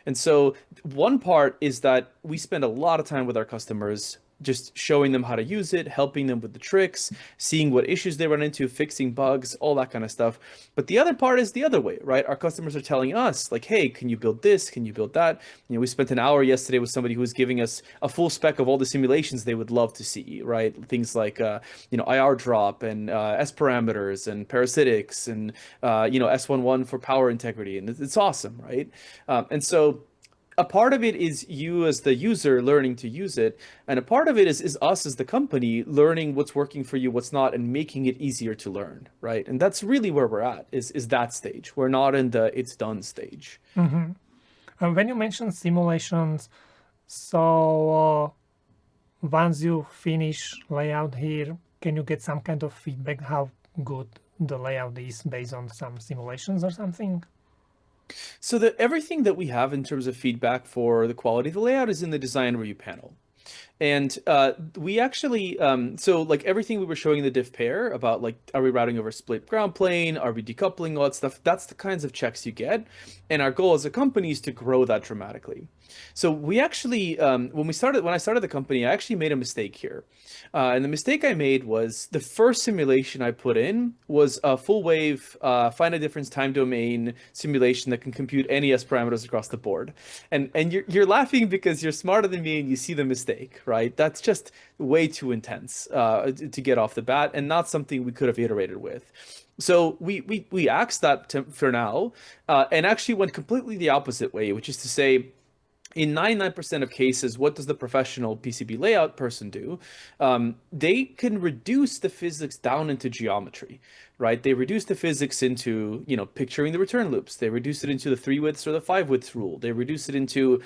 And so one part is that we spend a lot of time with our customers just showing them how to use it, helping them with the tricks, seeing what issues they run into, fixing bugs, all that kind of stuff. But the other part is the other way, right? Our customers are telling us like, hey, can you build this? Can you build that? We spent an hour yesterday with somebody who was giving us a full spec of all the simulations they would love to see, right? Things like, IR drop and S parameters and parasitics and, S11 for power integrity. And it's awesome, right? And so a part of it is you as the user learning to use it, and a part of it is us as the company learning what's working for you, what's not, and making it easier to learn, right? And that's really where we're at, is that stage. We're not in the it's done stage. When you mention simulations, so once you finish layout here, can you get some kind of feedback how good the layout is based on some simulations or something? So everything that we have in terms of feedback for the quality of the layout is in the design review panel. And we actually, so like everything we were showing in the diff pair about like, are we routing over split ground plane? Are we decoupling all that stuff? That's the kinds of checks you get. And our goal as a company is to grow that dramatically. So we actually, when I started the company, I actually made a mistake here. And the mistake I made was the first simulation I put in was a full wave finite difference time domain simulation that can compute any S parameters across the board. And you're laughing because you're smarter than me and you see the mistake, right? That's just way too intense to get off the bat and not something we could have iterated with. So we axed that for now and actually went completely the opposite way, which is to say, in 99% of cases, what does the professional PCB layout person do? They can reduce the physics down into geometry, right? They reduce the physics into, picturing the return loops. They reduce it into the 3 widths or the 5 widths rule. They reduce it into,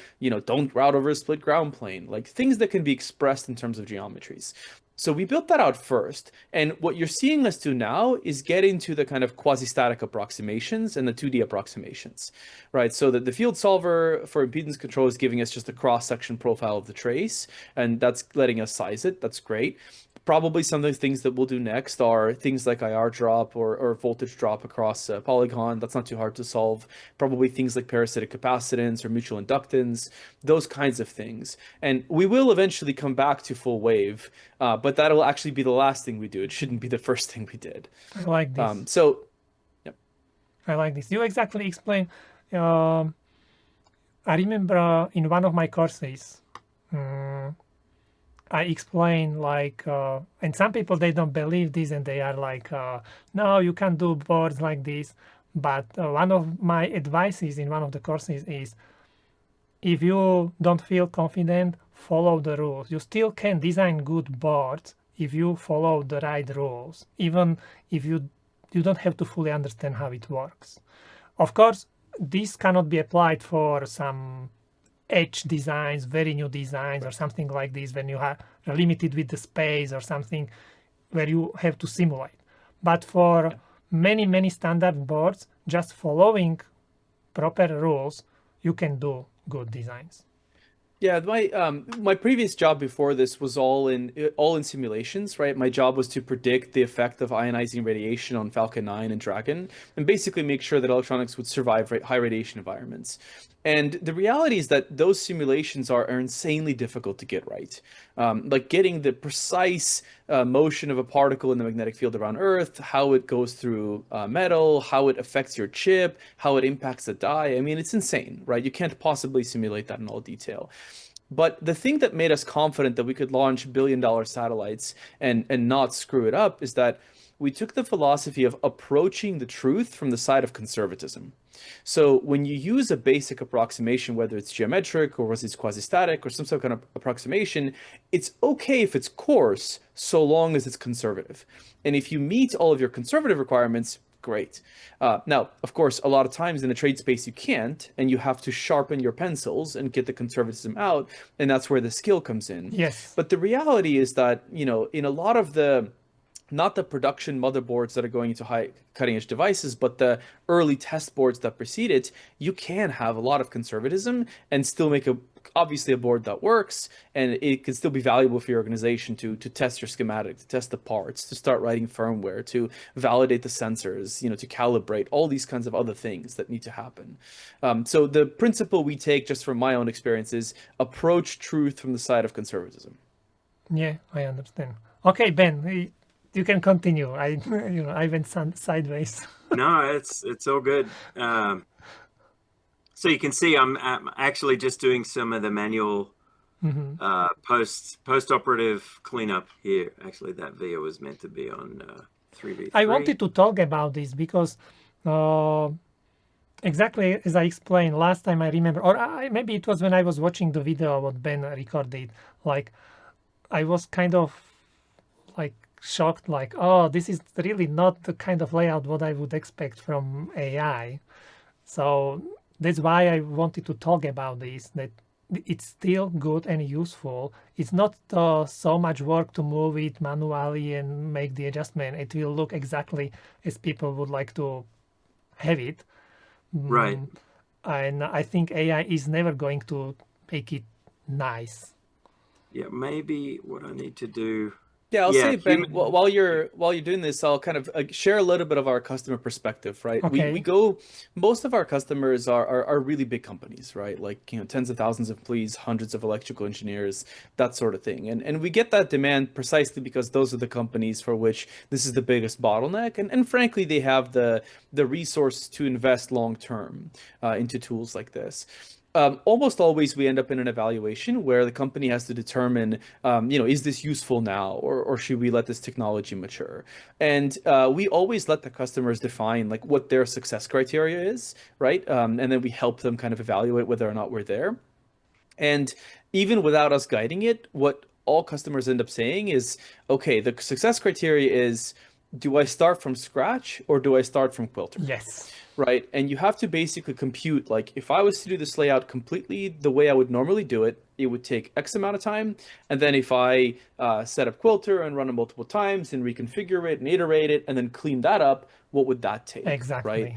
don't route over a split ground plane, like things that can be expressed in terms of geometries. So we built that out first. And what you're seeing us do now is get into the kind of quasi-static approximations and the 2D approximations, right? So that the field solver for impedance control is giving us just a cross-section profile of the trace, and that's letting us size it. That's great. Probably some of the things that we'll do next are things like IR drop or voltage drop across a polygon. That's not too hard to solve. Probably things like parasitic capacitance or mutual inductance, those kinds of things. And we will eventually come back to full wave, but that'll actually be the last thing we do. It shouldn't be the first thing we did. I like this. Yep. I like this. You exactly explain. I remember in one of my courses, I explain like, and some people, they don't believe this and they are like, no, you can't do boards like this. But one of my advices in one of the courses is, if you don't feel confident, follow the rules. You still can design good boards if you follow the right rules, even if you don't have to fully understand how it works. Of course, this cannot be applied for some edge designs, very new designs, or something like this, when you are limited with the space or something where you have to simulate. But for many standard boards, just following proper rules, you can do good designs. Yeah, my previous job before this was all in simulations, right? My job was to predict the effect of ionizing radiation on Falcon 9 and Dragon, and basically make sure that electronics would survive high radiation environments. And the reality is that those simulations are insanely difficult to get right. Like getting the precise motion of a particle in the magnetic field around Earth, how it goes through metal, how it affects your chip, how it impacts the die. I mean, it's insane, right? You can't possibly simulate that in all detail. But the thing that made us confident that we could launch billion-dollar satellites and not screw it up is that we took the philosophy of approaching the truth from the side of conservatism. So when you use a basic approximation, whether it's geometric or whether it's quasi-static or some sort of kind of approximation, it's okay if it's coarse so long as it's conservative. And if you meet all of your conservative requirements, great. Now, of course, a lot of times in the trade space you can't, and you have to sharpen your pencils and get the conservatism out, and that's where the skill comes in. Yes. But the reality is that, you know, in a lot of the not the production motherboards that are going into high cutting edge devices, but the early test boards that precede it, you can have a lot of conservatism and still make obviously a board that works, and it can still be valuable for your organization to test your schematic, to test the parts, to start writing firmware, to validate the sensors, you know, to calibrate, all these kinds of other things that need to happen. So the principle we take, just from my own experience, is approach truth from the side of conservatism. Yeah, I understand. Okay, Ben, you can continue. I went sideways. No, it's all good. So you can see I'm actually just doing some of the manual post-operative cleanup here. Actually, that video was meant to be on 3v3. I wanted to talk about this because exactly as I explained last time, I remember, or maybe it was when I was watching the video what Ben recorded. Like, I was kind of like shocked, like, oh, this is really not the kind of layout what I would expect from AI. So that's why I wanted to talk about this, that it's still good and useful. It's not so much work to move it manually and make the adjustment. It will look exactly as people would like to have it. Right. And I think AI is never going to make it nice. Yeah, maybe what I need to do. Yeah, I'll say, Ben, while you're doing this, I'll kind of share a little bit of our customer perspective, right? Okay. We go, most of our customers are really big companies, right? Like, you know, tens of thousands of employees, hundreds of electrical engineers, that sort of thing. And we get that demand precisely because those are the companies for which this is the biggest bottleneck. And frankly, they have the resources to invest long term into tools like this. Almost always we end up in an evaluation where the company has to determine, you know, is this useful now, or should we let this technology mature? And we always let the customers define like what their success criteria is, right? And then we help them kind of evaluate whether or not we're there. And even without us guiding it, what all customers end up saying is, okay, the success criteria is, do I start from scratch or do I start from Quilter? Yes. Right. And you have to basically compute, like, if I was to do this layout completely the way I would normally do it, it would take X amount of time. And then if I set up Quilter and run it multiple times and reconfigure it and iterate it and then clean that up, what would that take? Exactly. Right.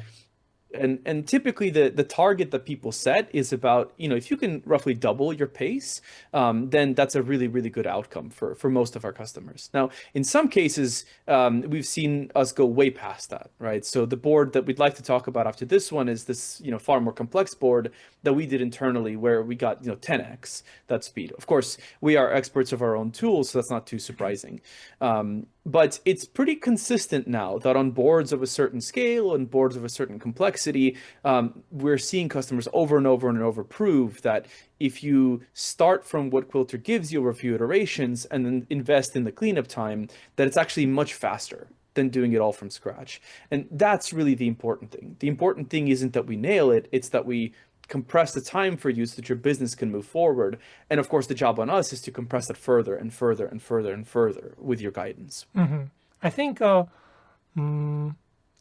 And typically the target that people set is about, you know, if you can roughly double your pace, then that's a really, really good outcome for most of our customers. Now, in some cases, we've seen us go way past that, right? So the board that we'd like to talk about after this one is this, you know, far more complex board that we did internally where we got, you know, 10x that speed. Of course, we are experts of our own tools, so that's not too surprising. But it's pretty consistent now that on boards of a certain scale and boards of a certain complexity, we're seeing customers over and over and over prove that if you start from what Quilter gives you over a few iterations and then invest in the cleanup time, that it's actually much faster than doing it all from scratch. And that's really the important thing. The important thing isn't that we nail it, it's that we compress the time for you so that your business can move forward. And of course, the job on us is to compress it further and further and further and further with your guidance. I think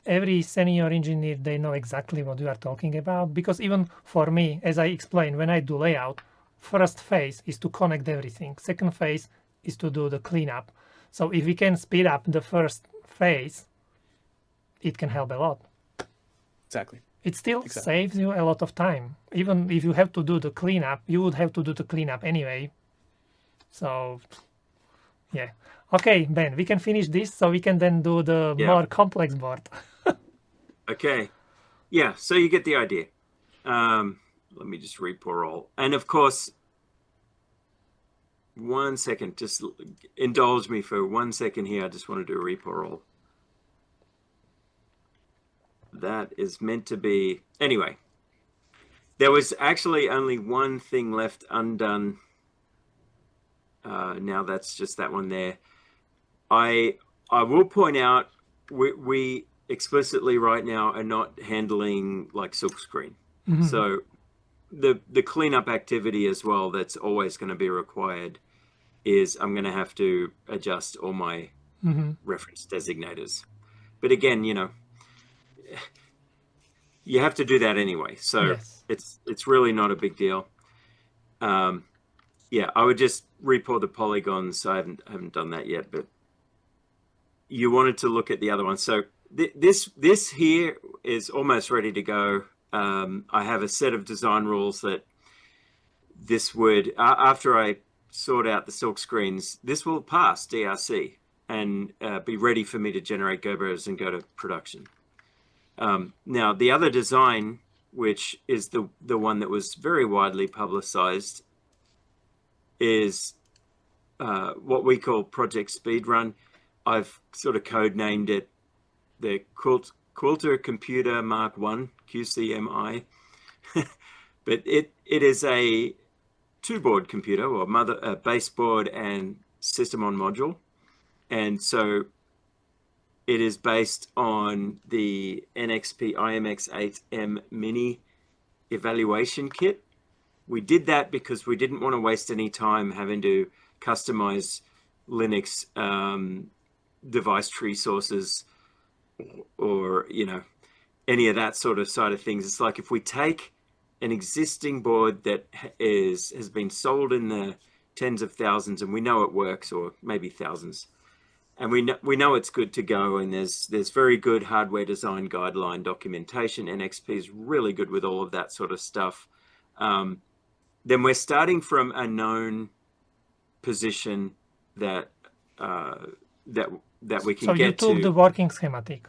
every senior engineer, they know exactly what you are talking about. Because even for me, as I explained, when I do layout, first phase is to connect everything. Second phase is to do the cleanup. So if we can speed up the first phase, it can help a lot. Exactly. It still saves you a lot of time. Even if you have to do the cleanup, you would have to do the cleanup anyway. So, yeah. Okay, Ben, we can finish this so we can then do the more complex board. Okay. Yeah, so you get the idea. Let me just repo all. And of course, 1 second, just indulge me for 1 second here. I just want to do a repo roll. That is meant to be, anyway, there was actually only one thing left undone. Now that's just that one there. I will point out we explicitly right now are not handling like silkscreen. So the cleanup activity as well that's always going to be required is I'm going to have to adjust all my reference designators. But again, you know, you have to do that anyway. So it's really not a big deal. Yeah, I would just report the polygons. I haven't done that yet, but you wanted to look at the other one. So this here is almost ready to go. I have a set of design rules that this would, after I sort out the silk screens, this will pass DRC and be ready for me to generate Gerbers and go to production. Now, the other design, which is the one that was very widely publicized, is what we call Project Speedrun. I've sort of code-named it the Quilter Computer Mark 1, QCMI. But it is a two-board computer, or baseboard and system on module. And so it is based on the NXP IMX8M Mini evaluation kit. We did that because we didn't want to waste any time having to customize Linux device tree sources or, you know, any of that sort of side of things. It's like if we take an existing board that has been sold in the tens of thousands and we know it works, or maybe thousands, and we know it's good to go, and there's very good hardware design guideline documentation. NXP is really good with all of that sort of stuff. Then we're starting from a known position that we can get to. So you took the working schematic.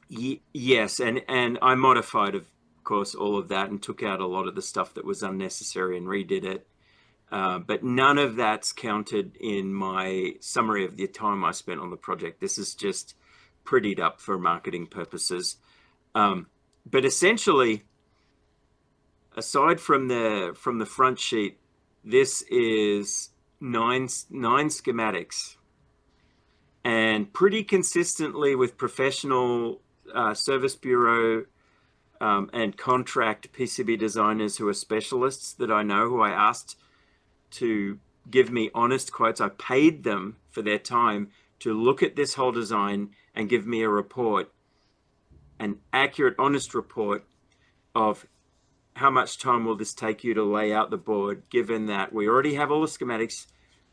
Yes, and I modified, of course, all of that and took out a lot of the stuff that was unnecessary and redid it. But none of that's counted in my summary of the time I spent on the project. This is just prettied up for marketing purposes. But essentially, aside from the front sheet, this is nine schematics, and pretty consistently with professional service bureau and contract PCB designers who are specialists that I know, who I asked to give me honest quotes. I paid them for their time to look at this whole design and give me a report, an accurate, honest report of how much time will this take you to lay out the board, given that we already have all the schematics.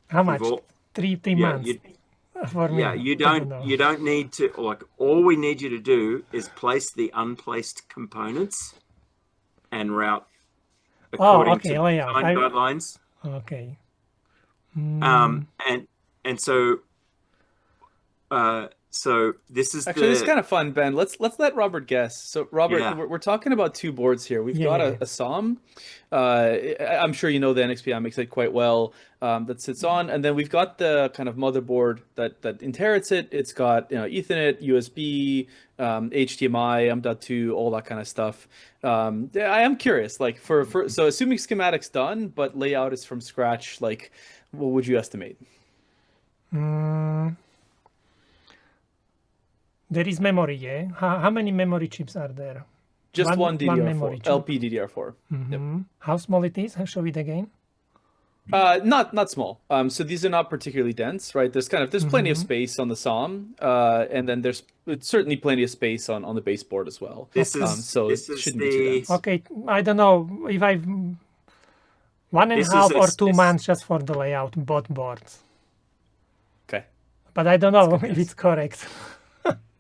How much? 3 months. You don't need to, like, all we need you to do is place the unplaced components and route according to design guidelines. Okay. And so so this is actually, this is kind of fun, Ben. Let's let Robert guess. So Robert, we're talking about two boards here. We've got a SOM. I'm sure you know the NXP IMX8 quite well, that sits on, and then we've got the kind of motherboard that inherits it. It's got, you know, Ethernet, USB, HDMI, M.2, all that kind of stuff. I am curious, like so assuming schematic's done, but layout is from scratch, like what would you estimate? There is memory, yeah? How many memory chips are there? Just one DDR4, LP DDR4. Yep. How small it is? Show it again. Not small. So these are not particularly dense, right? There's plenty of space on the SOM, and then there's certainly plenty of space on the baseboard as well. This Okay. is So this it is shouldn't be too the dense. Okay, I don't know if I've 1.5 This is or a- 2 this- months just for the layout, both boards. Okay. But I don't know good if guess. it's correct.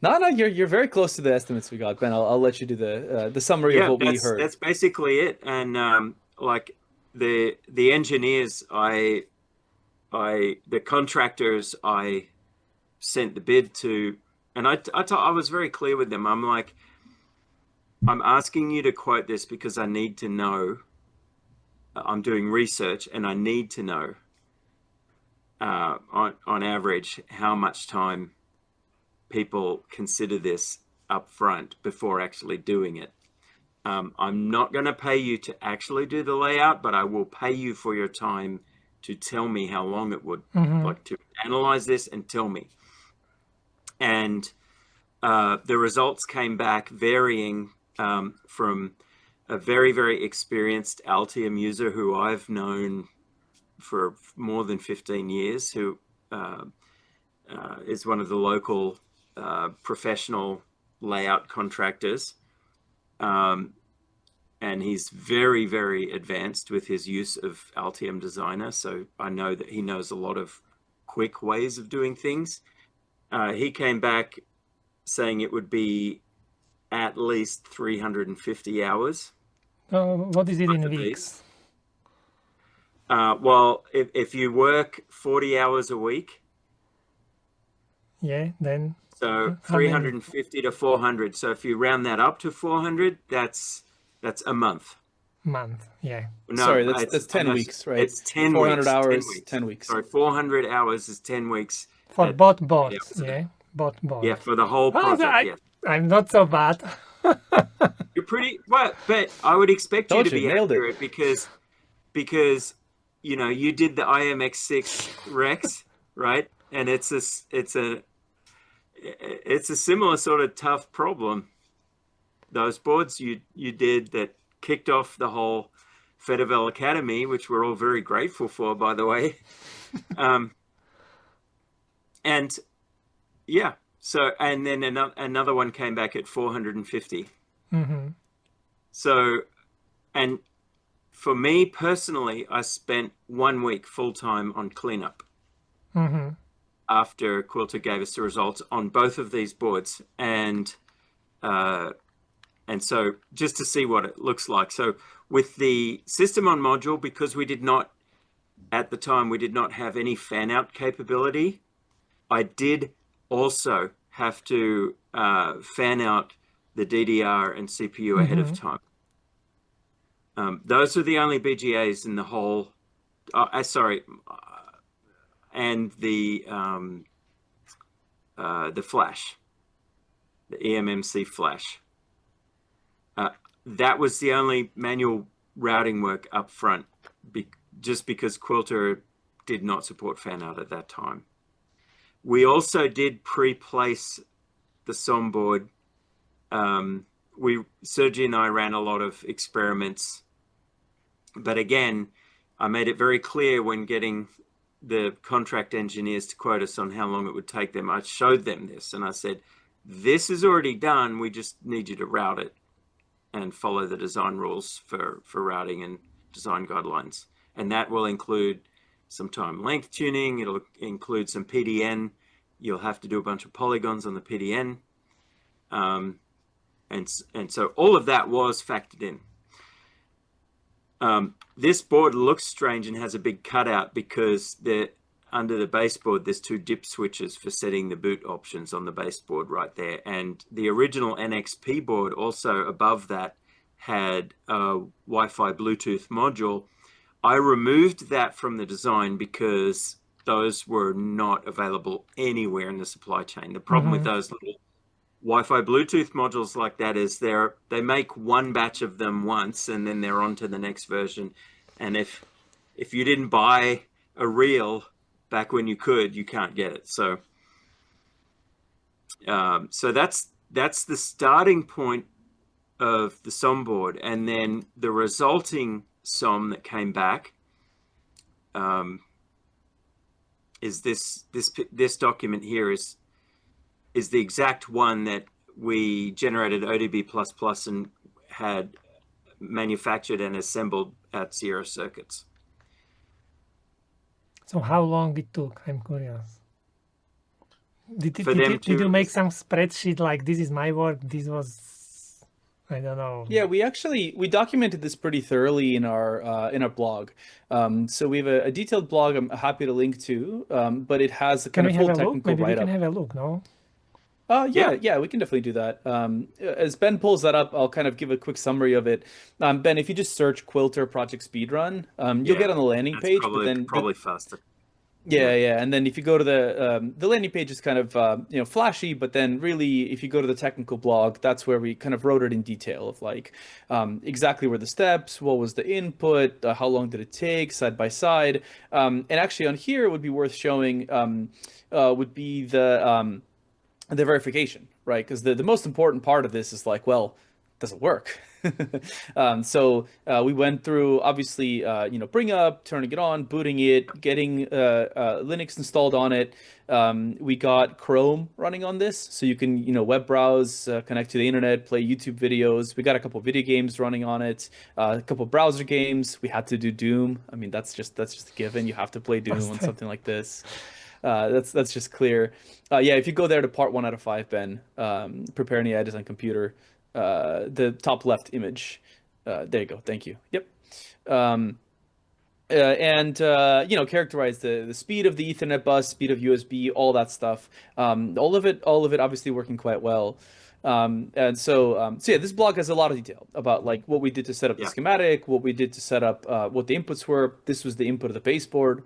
No, you're very close to the estimates we got, Ben. I'll let you do the summary of yeah, what we heard. that's basically it. And like the engineers, the contractors, I sent the bid to, and I was very clear with them. I'm like, I'm asking you to quote this because I need to know. I'm doing research, and I need to know on average how much time people consider this up front before actually doing it. I'm not going to pay you to actually do the layout, but I will pay you for your time to tell me how long it would, like to analyze this and tell me. And the results came back varying from a very, very experienced Altium user who I've known for more than 15 years, who is one of the local professional layout contractors. And he's very, very advanced with his use of Altium Designer. So I know that he knows a lot of quick ways of doing things. He came back saying it would be at least 350 hours. What is it in Both of weeks? Well, if you work 40 hours a week, Yeah, then so how many? 350 to 400. So if you round that up to 400, that's a month. Month, yeah. No, Sorry, that's 10 weeks, right? It's 10 400 weeks. hours, 10 weeks. 10 weeks. Sorry, 400 hours is 10 weeks. For at both 8 boards, hours a day. yeah, both boards. Yeah, for the whole Oh, project. Yeah, I'm not so bad. you're pretty well, but I would expect you Told to you, be nailed it. accurate because you know you did the IMX6 Rex, right? And it's a similar sort of tough problem. Those boards you did that kicked off the whole Fedivel Academy, which we're all very grateful for, by the way. And yeah, so and then another one came back at 450. So, and for me personally, I spent 1 week full time on cleanup after Quilter gave us the results on both of these boards, and so just to see what it looks like. So with the system on module, because we did not at the time we did not have any fan out capability, I did also have to fan out the DDR and CPU ahead of time. Those are the only BGAs in the whole. And the flash, the eMMC flash. That was the only manual routing work up front, just because Quilter did not support fan out at that time. We also did pre-place the SOM board. Sergiy and I ran a lot of experiments, but again, I made it very clear when getting the contract engineers to quote us on how long it would take them. I showed them this and I said, this is already done. We just need you to route it and follow the design rules for routing and design guidelines. And that will include some time length tuning. It'll include some PDN. You'll have to do a bunch of polygons on the PDN. And so all of that was factored in. This board looks strange and has a big cutout because under the baseboard, there's 2 dip switches for setting the boot options on the baseboard right there. And the original NXP board also above that had a Wi-Fi Bluetooth module. I removed that from the design because those were not available anywhere in the supply chain. The problem with those little Wi-Fi Bluetooth modules like that is they make one batch of them once and then they're on to the next version. And if you didn't buy a reel back when you could, you can't get it. So so that's the starting point of the SOM board, and then the resulting SOM that came back is this document here is the exact one that we generated ODB++ and had manufactured and assembled at Zero Circuits. So how long it took? I'm curious. Did For you make some spreadsheet like this is my work, this was, I don't know. Yeah, we documented this pretty thoroughly in our blog. So we have a detailed blog I'm happy to link to, but it has a kind of full technical Maybe we can write-up. have a look, no? Yeah, we can definitely do that. As Ben pulls that up, I'll kind of give a quick summary of it. Ben, if you just search Quilter Project Speedrun, you'll get on the landing That's page, probably, but then probably faster. yeah, and then if you go to the landing page is kind of flashy, but then really if you go to the technical blog, that's where we kind of wrote it in detail of like exactly where the steps, what was the input, how long did it take, side by side, and actually on here would be worth showing would be the verification, right? Because the most important part of this is like, well, does it work? So we went through obviously bring up, turning it on, booting it, getting Linux installed on it. We got Chrome running on this, so you can web browse, connect to the internet, play YouTube videos. We got a couple video games running on it, a couple browser games. We had to do Doom. I mean, that's just a given. You have to play Doom on something like this. That's just clear. Yeah, if you go there to part 1 out of 5, Ben, prepare any edits on computer, the top left image, there you go. Thank you. Yep. And characterize the speed of the Ethernet bus, speed of USB, all that stuff. All of it obviously working quite well. And so yeah, this blog has a lot of detail about like what we did to set up the schematic, what we did to set up what the inputs were. This was the input of the baseboard,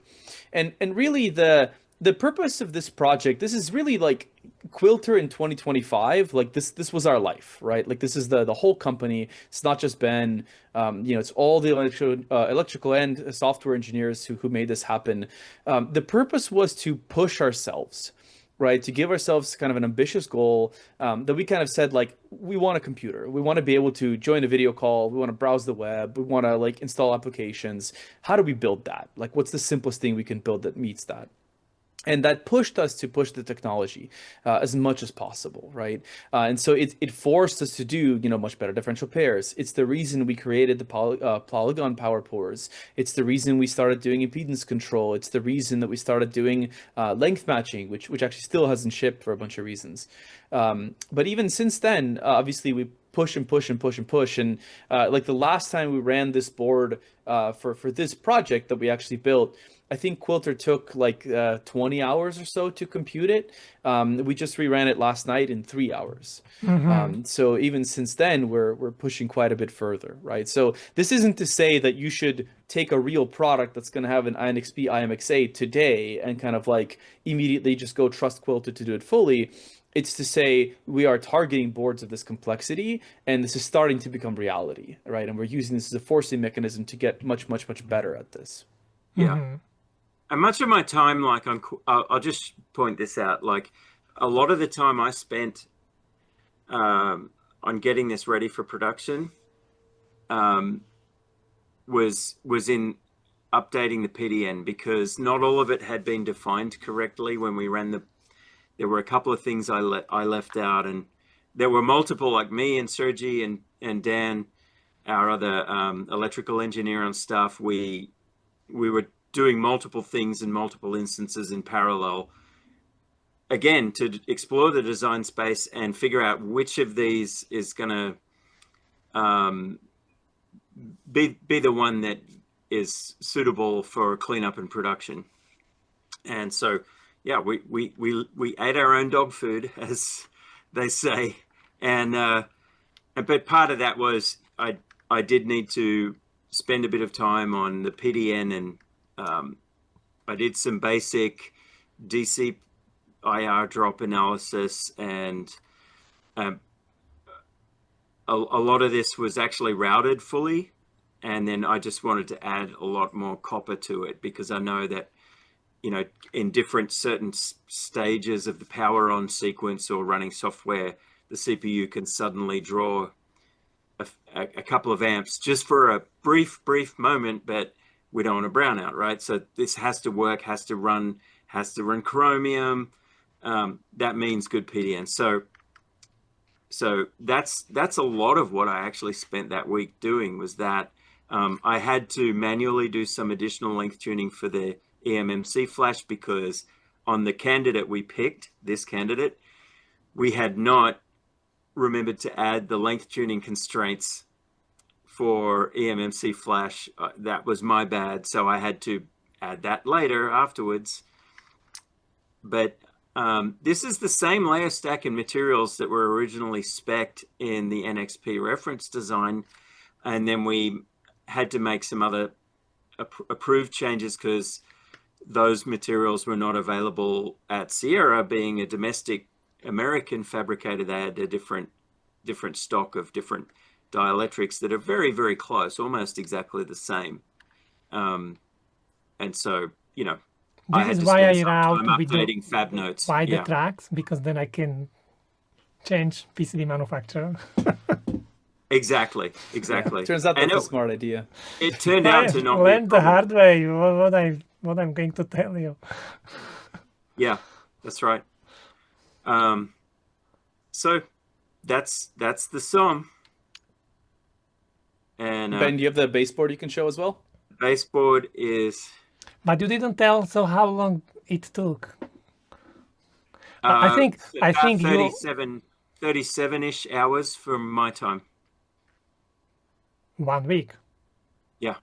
and really the purpose of this project, this is really like Quilter in 2025. Like this was our life, right? Like this is the whole company. It's not just Ben. It's all the electrical and software engineers who made this happen. The purpose was to push ourselves, right? To give ourselves kind of an ambitious goal that we kind of said, like, we want a computer. We want to be able to join a video call. We want to browse the web. We want to like install applications. How do we build that? Like, what's the simplest thing we can build that meets that? And that pushed us to push the technology as much as possible, right? And so it forced us to do, much better differential pairs. It's the reason we created the polygon power pores. It's the reason we started doing impedance control. It's the reason that we started doing length matching, which actually still hasn't shipped for a bunch of reasons. But even since then, obviously we push and push and push and push. And like the last time we ran this board for this project that we actually built, I think Quilter took like 20 hours or so to compute it. We just reran it last night in 3 hours. So even since then, we're pushing quite a bit further, right? So this isn't to say that you should take a real product that's going to have an INXP IMX8 today and kind of like immediately just go trust Quilter to do it fully. It's to say we are targeting boards of this complexity, and this is starting to become reality, right? And we're using this as a forcing mechanism to get much, much, much better at this. Yeah. And much of my time, like I'll just point this out, like a lot of the time I spent on getting this ready for production was in updating the PDN, because not all of it had been defined correctly when we ran there were a couple of things I left out, and there were multiple, like me and Sergiy and Dan, our other electrical engineer on staff, we were doing multiple things in multiple instances in parallel, again, to explore the design space and figure out which of these is going to be the one that is suitable for cleanup and production. And so, yeah, we ate our own dog food, as they say, but part of that was I did need to spend a bit of time on the PDN, and I did some basic DC IR drop analysis, and a lot of this was actually routed fully, and then I just wanted to add a lot more copper to it, because I know that in different certain stages of the power on sequence or running software, the CPU can suddenly draw a couple of amps just for a brief moment, but we don't want a brownout, right? So this has to work, has to run Chromium. That means good PDN. So that's a lot of what I actually spent that week doing, was that I had to manually do some additional length tuning for the eMMC flash, because on the candidate we picked, this candidate, we had not remembered to add the length tuning constraints for eMMC flash. That was my bad, so I had to add that later afterwards. But this is the same layer stack and materials that were originally spec'd in the NXP reference design, and then we had to make some other approved changes because those materials were not available at Sierra. Being a domestic American fabricator, they had a different stock of different dielectrics that are very, very close, almost exactly the same. And so, I had to spend some time updating fab notes. By the tracks, because then I can change PCB manufacturer. Yeah. Exactly. Turns out that's a smart idea. It turned out to not learn the hard way. What I'm going to tell you. Yeah, that's right. So that's the sum. And Ben, do you have the baseboard you can show as well? Baseboard is. But you didn't tell. So how long it took? I think 37-ish hours from my time. 1 week. Yeah.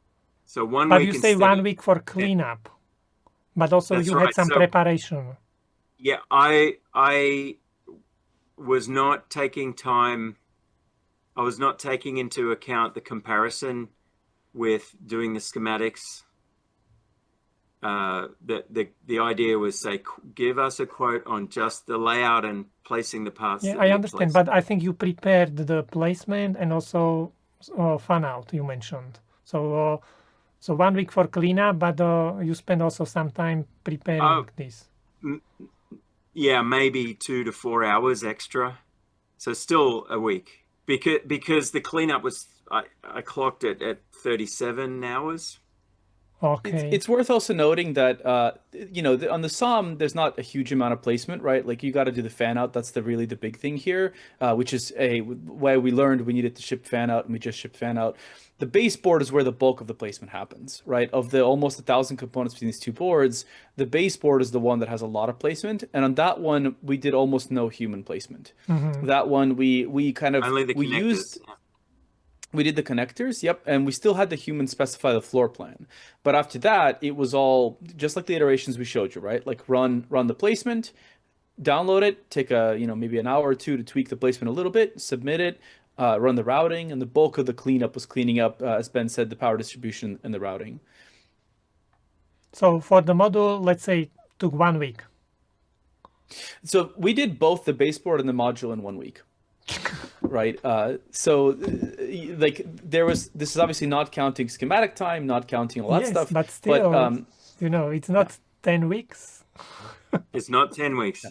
So 1 week. But you say 1 week for cleanup. But also you had some preparation. Yeah, I was not taking time. I was not taking into account the comparison with doing the schematics. The idea was, say, give us a quote on just the layout and placing the parts. Yeah, I understand, but I think you prepared the placement and also fan out you mentioned. So 1 week for cleanup, but you spend also some time preparing this. Yeah, maybe 2 to 4 hours extra. So still a week, because the cleanup was, I clocked it at 37 hours. Okay. It's worth also noting that on the SOM there's not a huge amount of placement, right? Like you got to do the fan out. That's really the big thing here, which is why we learned we needed to ship fan out, and we just shipped fan out. The baseboard is where the bulk of the placement happens, right? Of the almost 1,000 components between these two boards, the baseboard is the one that has a lot of placement, and on that one we did almost no human placement. Mm-hmm. That one we kind of only the connectors. We did the connectors, yep, and we still had the human specify the floor plan. But after that, it was all just like the iterations we showed you, right? Like run the placement, download it, take maybe an hour or two to tweak the placement a little bit, submit it, run the routing, and the bulk of the cleanup was cleaning up, as Ben said, the power distribution and the routing. So for the module, let's say, took 1 week. So we did both the baseboard and the module in 1 week. Right. This is obviously not counting schematic time, not counting all that stuff. But still, it's not 10 weeks. It's not 10 weeks.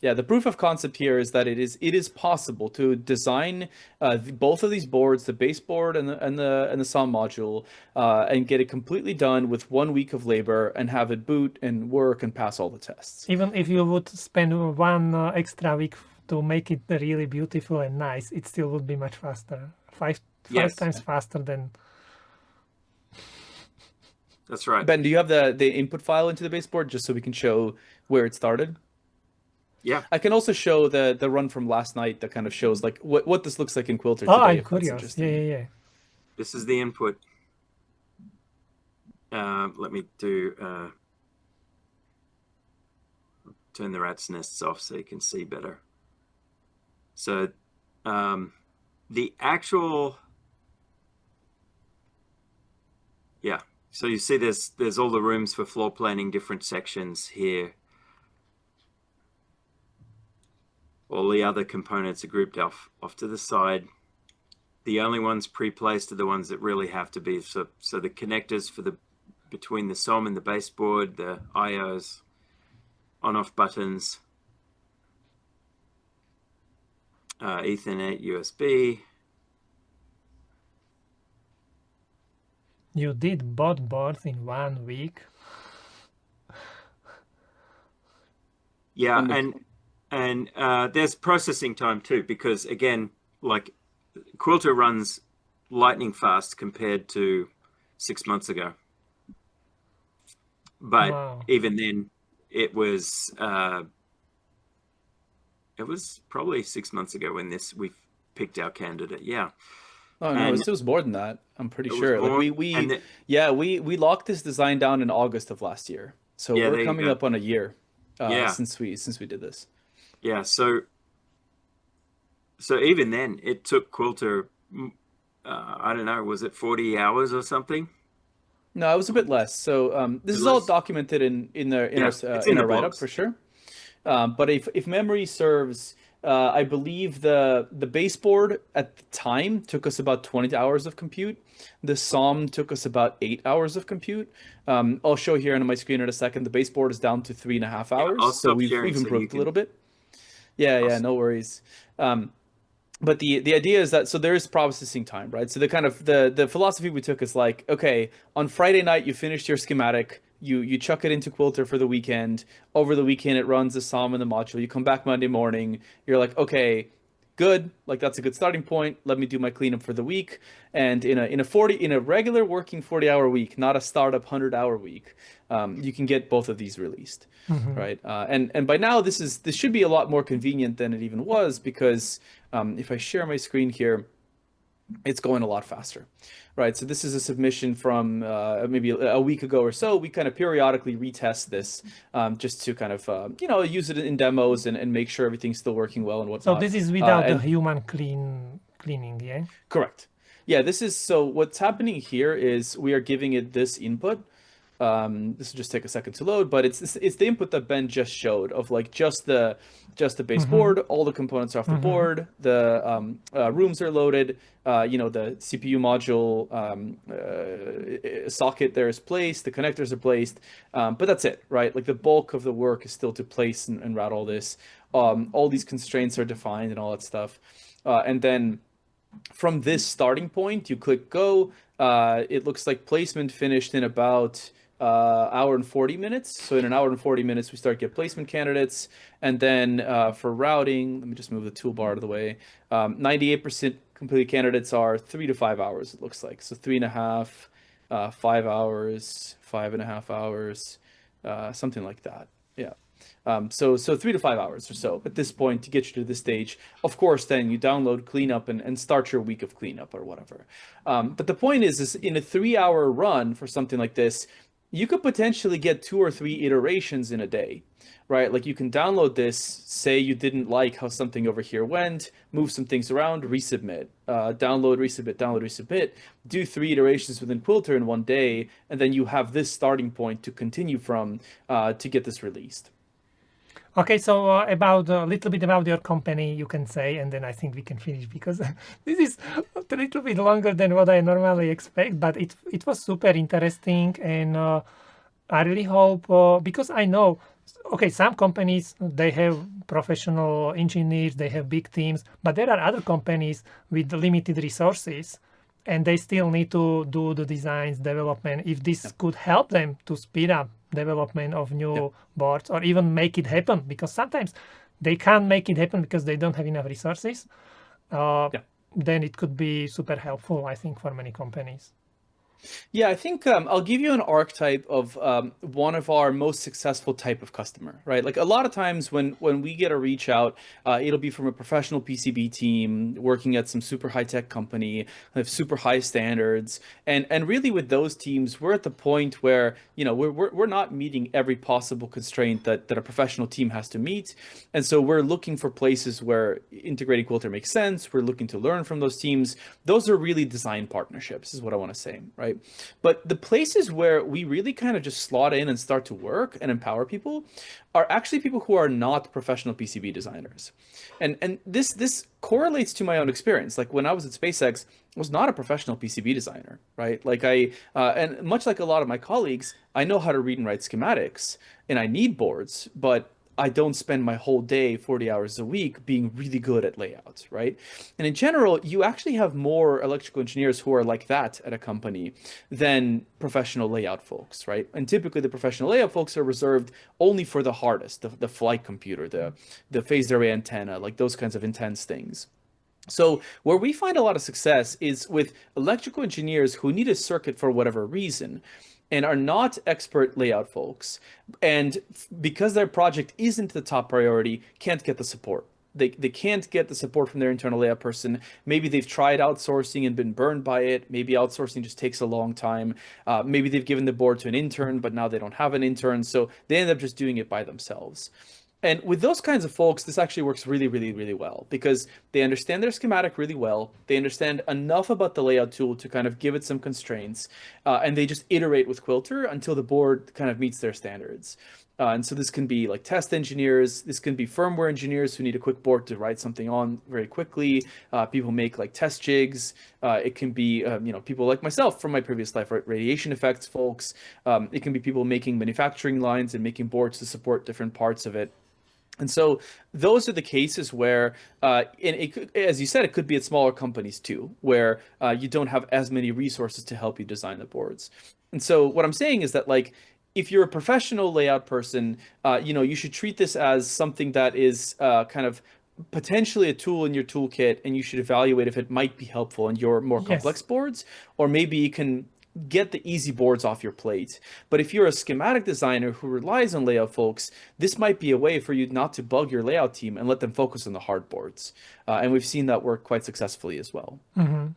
Yeah, the proof of concept here is that it is possible to design both of these boards, the baseboard and the SOM module, and get it completely done with 1 week of labor and have it boot and work and pass all the tests. Even if you would spend 1 extra week to make it really beautiful and nice, it still would be much faster. Five times faster than. That's right. Ben, do you have the input file into the baseboard just so we can show where it started? Yeah. I can also show the run from last night that kind of shows like what this looks like in Quilter today. I'm curious. Yeah. This is the input. Let me do turn the rat's nests off so you can see better. So the actual, so you see there's all the rooms for floor planning, different sections here. All the other components are grouped off to the side. The only ones pre-placed are the ones that really have to be. So the connectors for between the SOM and the baseboard, the IOs, on-off buttons, Ethernet, USB. You did both boards in 1 week. Yeah, and there's processing time too, because again, like Quilter runs lightning fast compared to 6 months ago. But Wow. even then, it was probably 6 months ago when we picked our candidate. Yeah. Oh no, it was more than that. I'm pretty It was sure. Like more, we locked this design down in August of last year. So yeah, we're there you coming go. up on a year Yeah, since we did this. yeah. So even then, it took Quilter, I don't know, was it 40 hours or something? No, it was a bit less. So this Bit is all less? documented in Yeah, it's in the our write-up blogs. for sure. But if memory serves, I believe the baseboard at the time took us about 20 hours of compute. The SOM took us about 8 hours of compute. I'll show here on my screen in a second. The baseboard is down to 3.5 Yeah, hours, I'll so stop we've sharing so you improved a can. little bit. Yeah, no worries. But the idea is that so there is processing time, right? So the kind of the philosophy we took is like, okay, on Friday night you finished your schematic, you chuck it into Quilter for the weekend. Over the weekend it runs the SOM and the module. You come back Monday morning, you're like, okay, good, like that's a good starting point. Let me do my cleanup for the week. And in a regular working 40-hour week, not a startup 100-hour week, you can get both of these released. Right, and by now this should be a lot more convenient than it even was, because if I share my screen here, it's going a lot faster, right? So this is a submission from maybe a week ago or so. We kind of periodically retest this just to kind of use it in demos and make sure everything's still working well and So whatnot. this is without the And human cleaning, yeah? correct. Yeah, this is so what's happening here is we are giving it this input. This will just take a second to load, but it's the input that Ben just showed of like just the baseboard. All the components are off the board. The rooms are loaded. The CPU module socket there is placed. The connectors are placed. But that's it, right? Like the bulk of the work is still to place and route all this. All these constraints are defined and all that stuff. And then from this starting point, you click go. It looks like placement finished in about hour and 40 minutes. So in an hour and 40 minutes, we start get placement candidates. And then for routing, let me just move the toolbar out of the way. 98% completed candidates are 3 to 5 hours, it looks like. So 3.5, 5 hours, 5.5 hours, something like that. Yeah. So 3 to 5 hours or so at this point to get you to this stage. Of course, then you download cleanup and start your week of cleanup or whatever. But the point is in a 3-hour run for something like this, you could potentially get 2 or 3 iterations in a day, right? Like you can download this, say you didn't like how something over here went, move some things around, resubmit, download, resubmit, do 3 iterations within Quilter in 1 day, and then you have this starting point to continue from to get this released. Okay, so about a little bit about your company, you can say, and then I think we can finish, because this is a little bit longer than what I normally expect, but it was super interesting, and I really hope, because I know, okay, some companies, they have professional engineers, they have big teams, but there are other companies with limited resources, and they still need to do the designs, development. If this could help them to speed up development of new boards, or even make it happen, because sometimes they can't make it happen because they don't have enough resources, then it could be super helpful, I think, for many companies. Yeah, I think I'll give you an archetype of one of our most successful type of customer, right? Like a lot of times when we get a reach out, it'll be from a professional PCB team working at some super high tech company, have super high standards, and really with those teams, we're at the point where we're not meeting every possible constraint that a professional team has to meet, and so we're looking for places where integrating Quilter makes sense. We're looking to learn from those teams. Those are really design partnerships, is what I want to say, right? But the places where we really kind of just slot in and start to work and empower people are actually people who are not professional PCB designers. And this correlates to my own experience. Like when I was at SpaceX, I was not a professional PCB designer, right? Like and much like a lot of my colleagues, I know how to read and write schematics and I need boards, but I don't spend my whole day, 40 hours a week, being really good at layouts, right? And in general, you actually have more electrical engineers who are like that at a company than professional layout folks, right? And typically the professional layout folks are reserved only for the hardest, the flight computer, the phased array antenna, like those kinds of intense things. So where we find a lot of success is with electrical engineers who need a circuit for whatever reason and are not expert layout folks, and because their project isn't the top priority, can't get the support. They can't get the support from their internal layout person. Maybe they've tried outsourcing and been burned by it. Maybe outsourcing just takes a long time. Maybe they've given the board to an intern, but now they don't have an intern, so they end up just doing it by themselves. And with those kinds of folks, this actually works really, really, really well because they understand their schematic really well. They understand enough about the layout tool to kind of give it some constraints, and they just iterate with Quilter until the board kind of meets their standards. And so this can be like test engineers. This can be firmware engineers who need a quick board to write something on very quickly. People make like test jigs. It can be people like myself from my previous life, right? Radiation effects folks. It can be people making manufacturing lines and making boards to support different parts of it. And so those are the cases where, and it could, as you said, it could be at smaller companies too, where you don't have as many resources to help you design the boards. And so what I'm saying is that like, if you're a professional layout person, you should treat this as something that is kind of potentially a tool in your toolkit, and you should evaluate if it might be helpful in your more complex boards, or maybe you can get the easy boards off your plate. But if you're a schematic designer who relies on layout folks, this might be a way for you not to bug your layout team and let them focus on the hard boards. And we've seen that work quite successfully as well. Mm-hmm.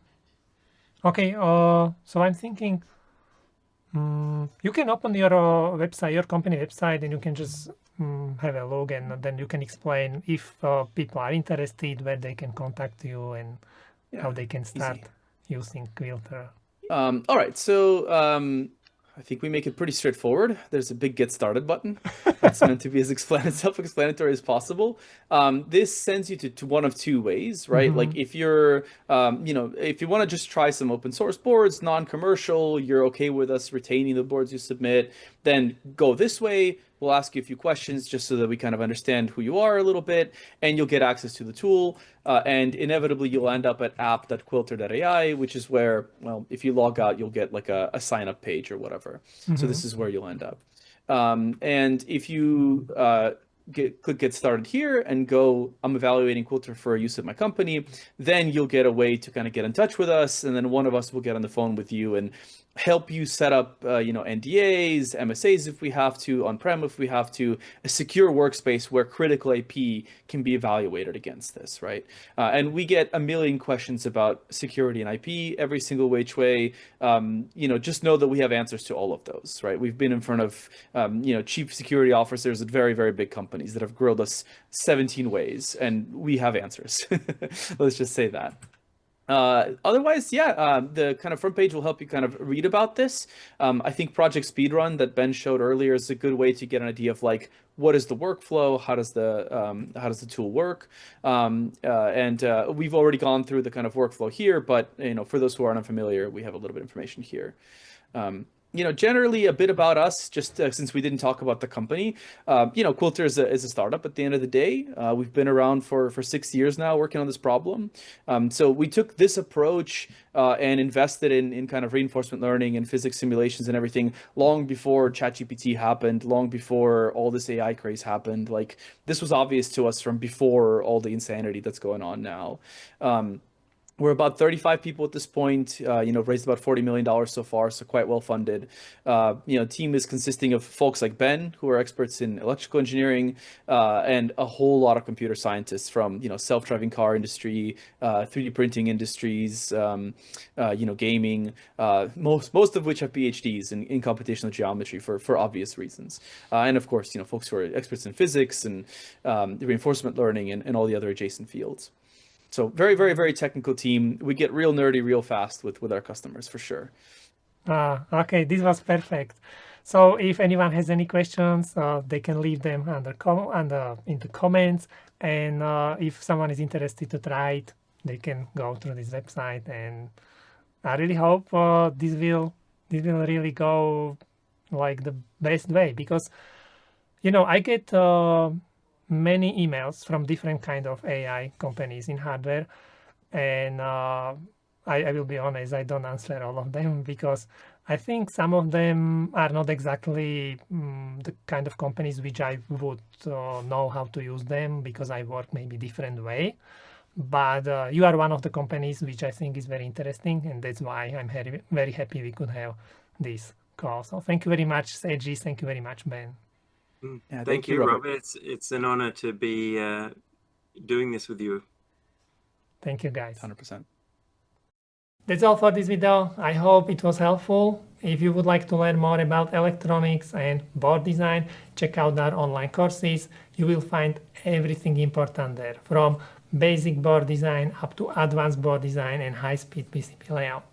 Okay, so I'm thinking you can open your website, your company website, and you can just have a look, and then you can explain if people are interested, where they can contact you, and how they can start using Quilter. All right, so I think we make it pretty straightforward. There's a big get started button. It's meant to be as self-explanatory as possible. This sends you to one of two ways, right? Mm-hmm. Like if you're, if you want to just try some open source boards, non-commercial, you're okay with us retaining the boards you submit, then go this way. We'll ask you a few questions just so that we kind of understand who you are a little bit, and you'll get access to the tool. And inevitably, you'll end up at app.quilter.ai, which is where, well, if you log out, you'll get like a sign up page or whatever. Mm-hmm. So this is where you'll end up. And if you click get started here and go, I'm evaluating Quilter for use at my company, then you'll get a way to kind of get in touch with us. And then one of us will get on the phone with you and help you set up, NDAs, MSAs if we have to, on-prem if we have to, a secure workspace where critical IP can be evaluated against this, right? And we get a million questions about security and IP every single which way. Just know that we have answers to all of those, right? We've been in front of, chief security officers at very, very big companies that have grilled us 17 ways, and we have answers. Let's just say that. Otherwise, the kind of front page will help you kind of read about this. I think Project Speedrun that Ben showed earlier is a good way to get an idea of like, what is the workflow? How does the tool work? And we've already gone through the kind of workflow here, but for those who are unfamiliar, we have a little bit of information here. Generally a bit about us, just since we didn't talk about the company. Quilter is a startup at the end of the day. We've been around for 6 years now working on this problem. So we took this approach and invested in kind of reinforcement learning and physics simulations and everything long before ChatGPT happened, long before all this AI craze happened. Like, this was obvious to us from before all the insanity that's going on now. We're about 35 people at this point, raised about $40 million so far, so quite well funded. Team is consisting of folks like Ben, who are experts in electrical engineering, and a whole lot of computer scientists from, self-driving car industry, 3D printing industries, gaming, most of which have PhDs in computational geometry for obvious reasons. And of course, folks who are experts in physics and reinforcement learning and all the other adjacent fields. So very, very, very technical team. We get real nerdy real fast with our customers for sure. Okay, this was perfect. So if anyone has any questions, they can leave them in the comments. And if someone is interested to try it, they can go through this website. And I really hope this will really go like the best way, because I get many emails from different kind of AI companies in hardware, and I will be honest, I don't answer all of them because I think some of them are not exactly the kind of companies which I would know how to use them, because I work maybe different way. But you are one of the companies which I think is very interesting, and that's why I'm very happy we could have this call. So thank you very much, Sergiy. Thank you very much, Ben. Yeah, Thank you, Robert. It's an honor to be doing this with you. Thank you, guys. 100%. That's all for this video. I hope it was helpful. If you would like to learn more about electronics and board design, check out our online courses. You will find everything important there, from basic board design up to advanced board design and high-speed PCB layout.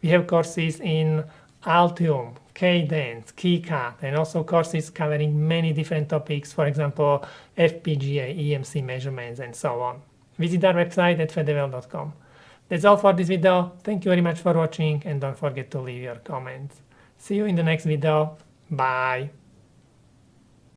We have courses in Altium, Cadence, KiCad, and also courses covering many different topics, for example, FPGA, EMC measurements, and so on. Visit our website at fedevel.com. That's all for this video. Thank you very much for watching, and don't forget to leave your comments. See you in the next video. Bye.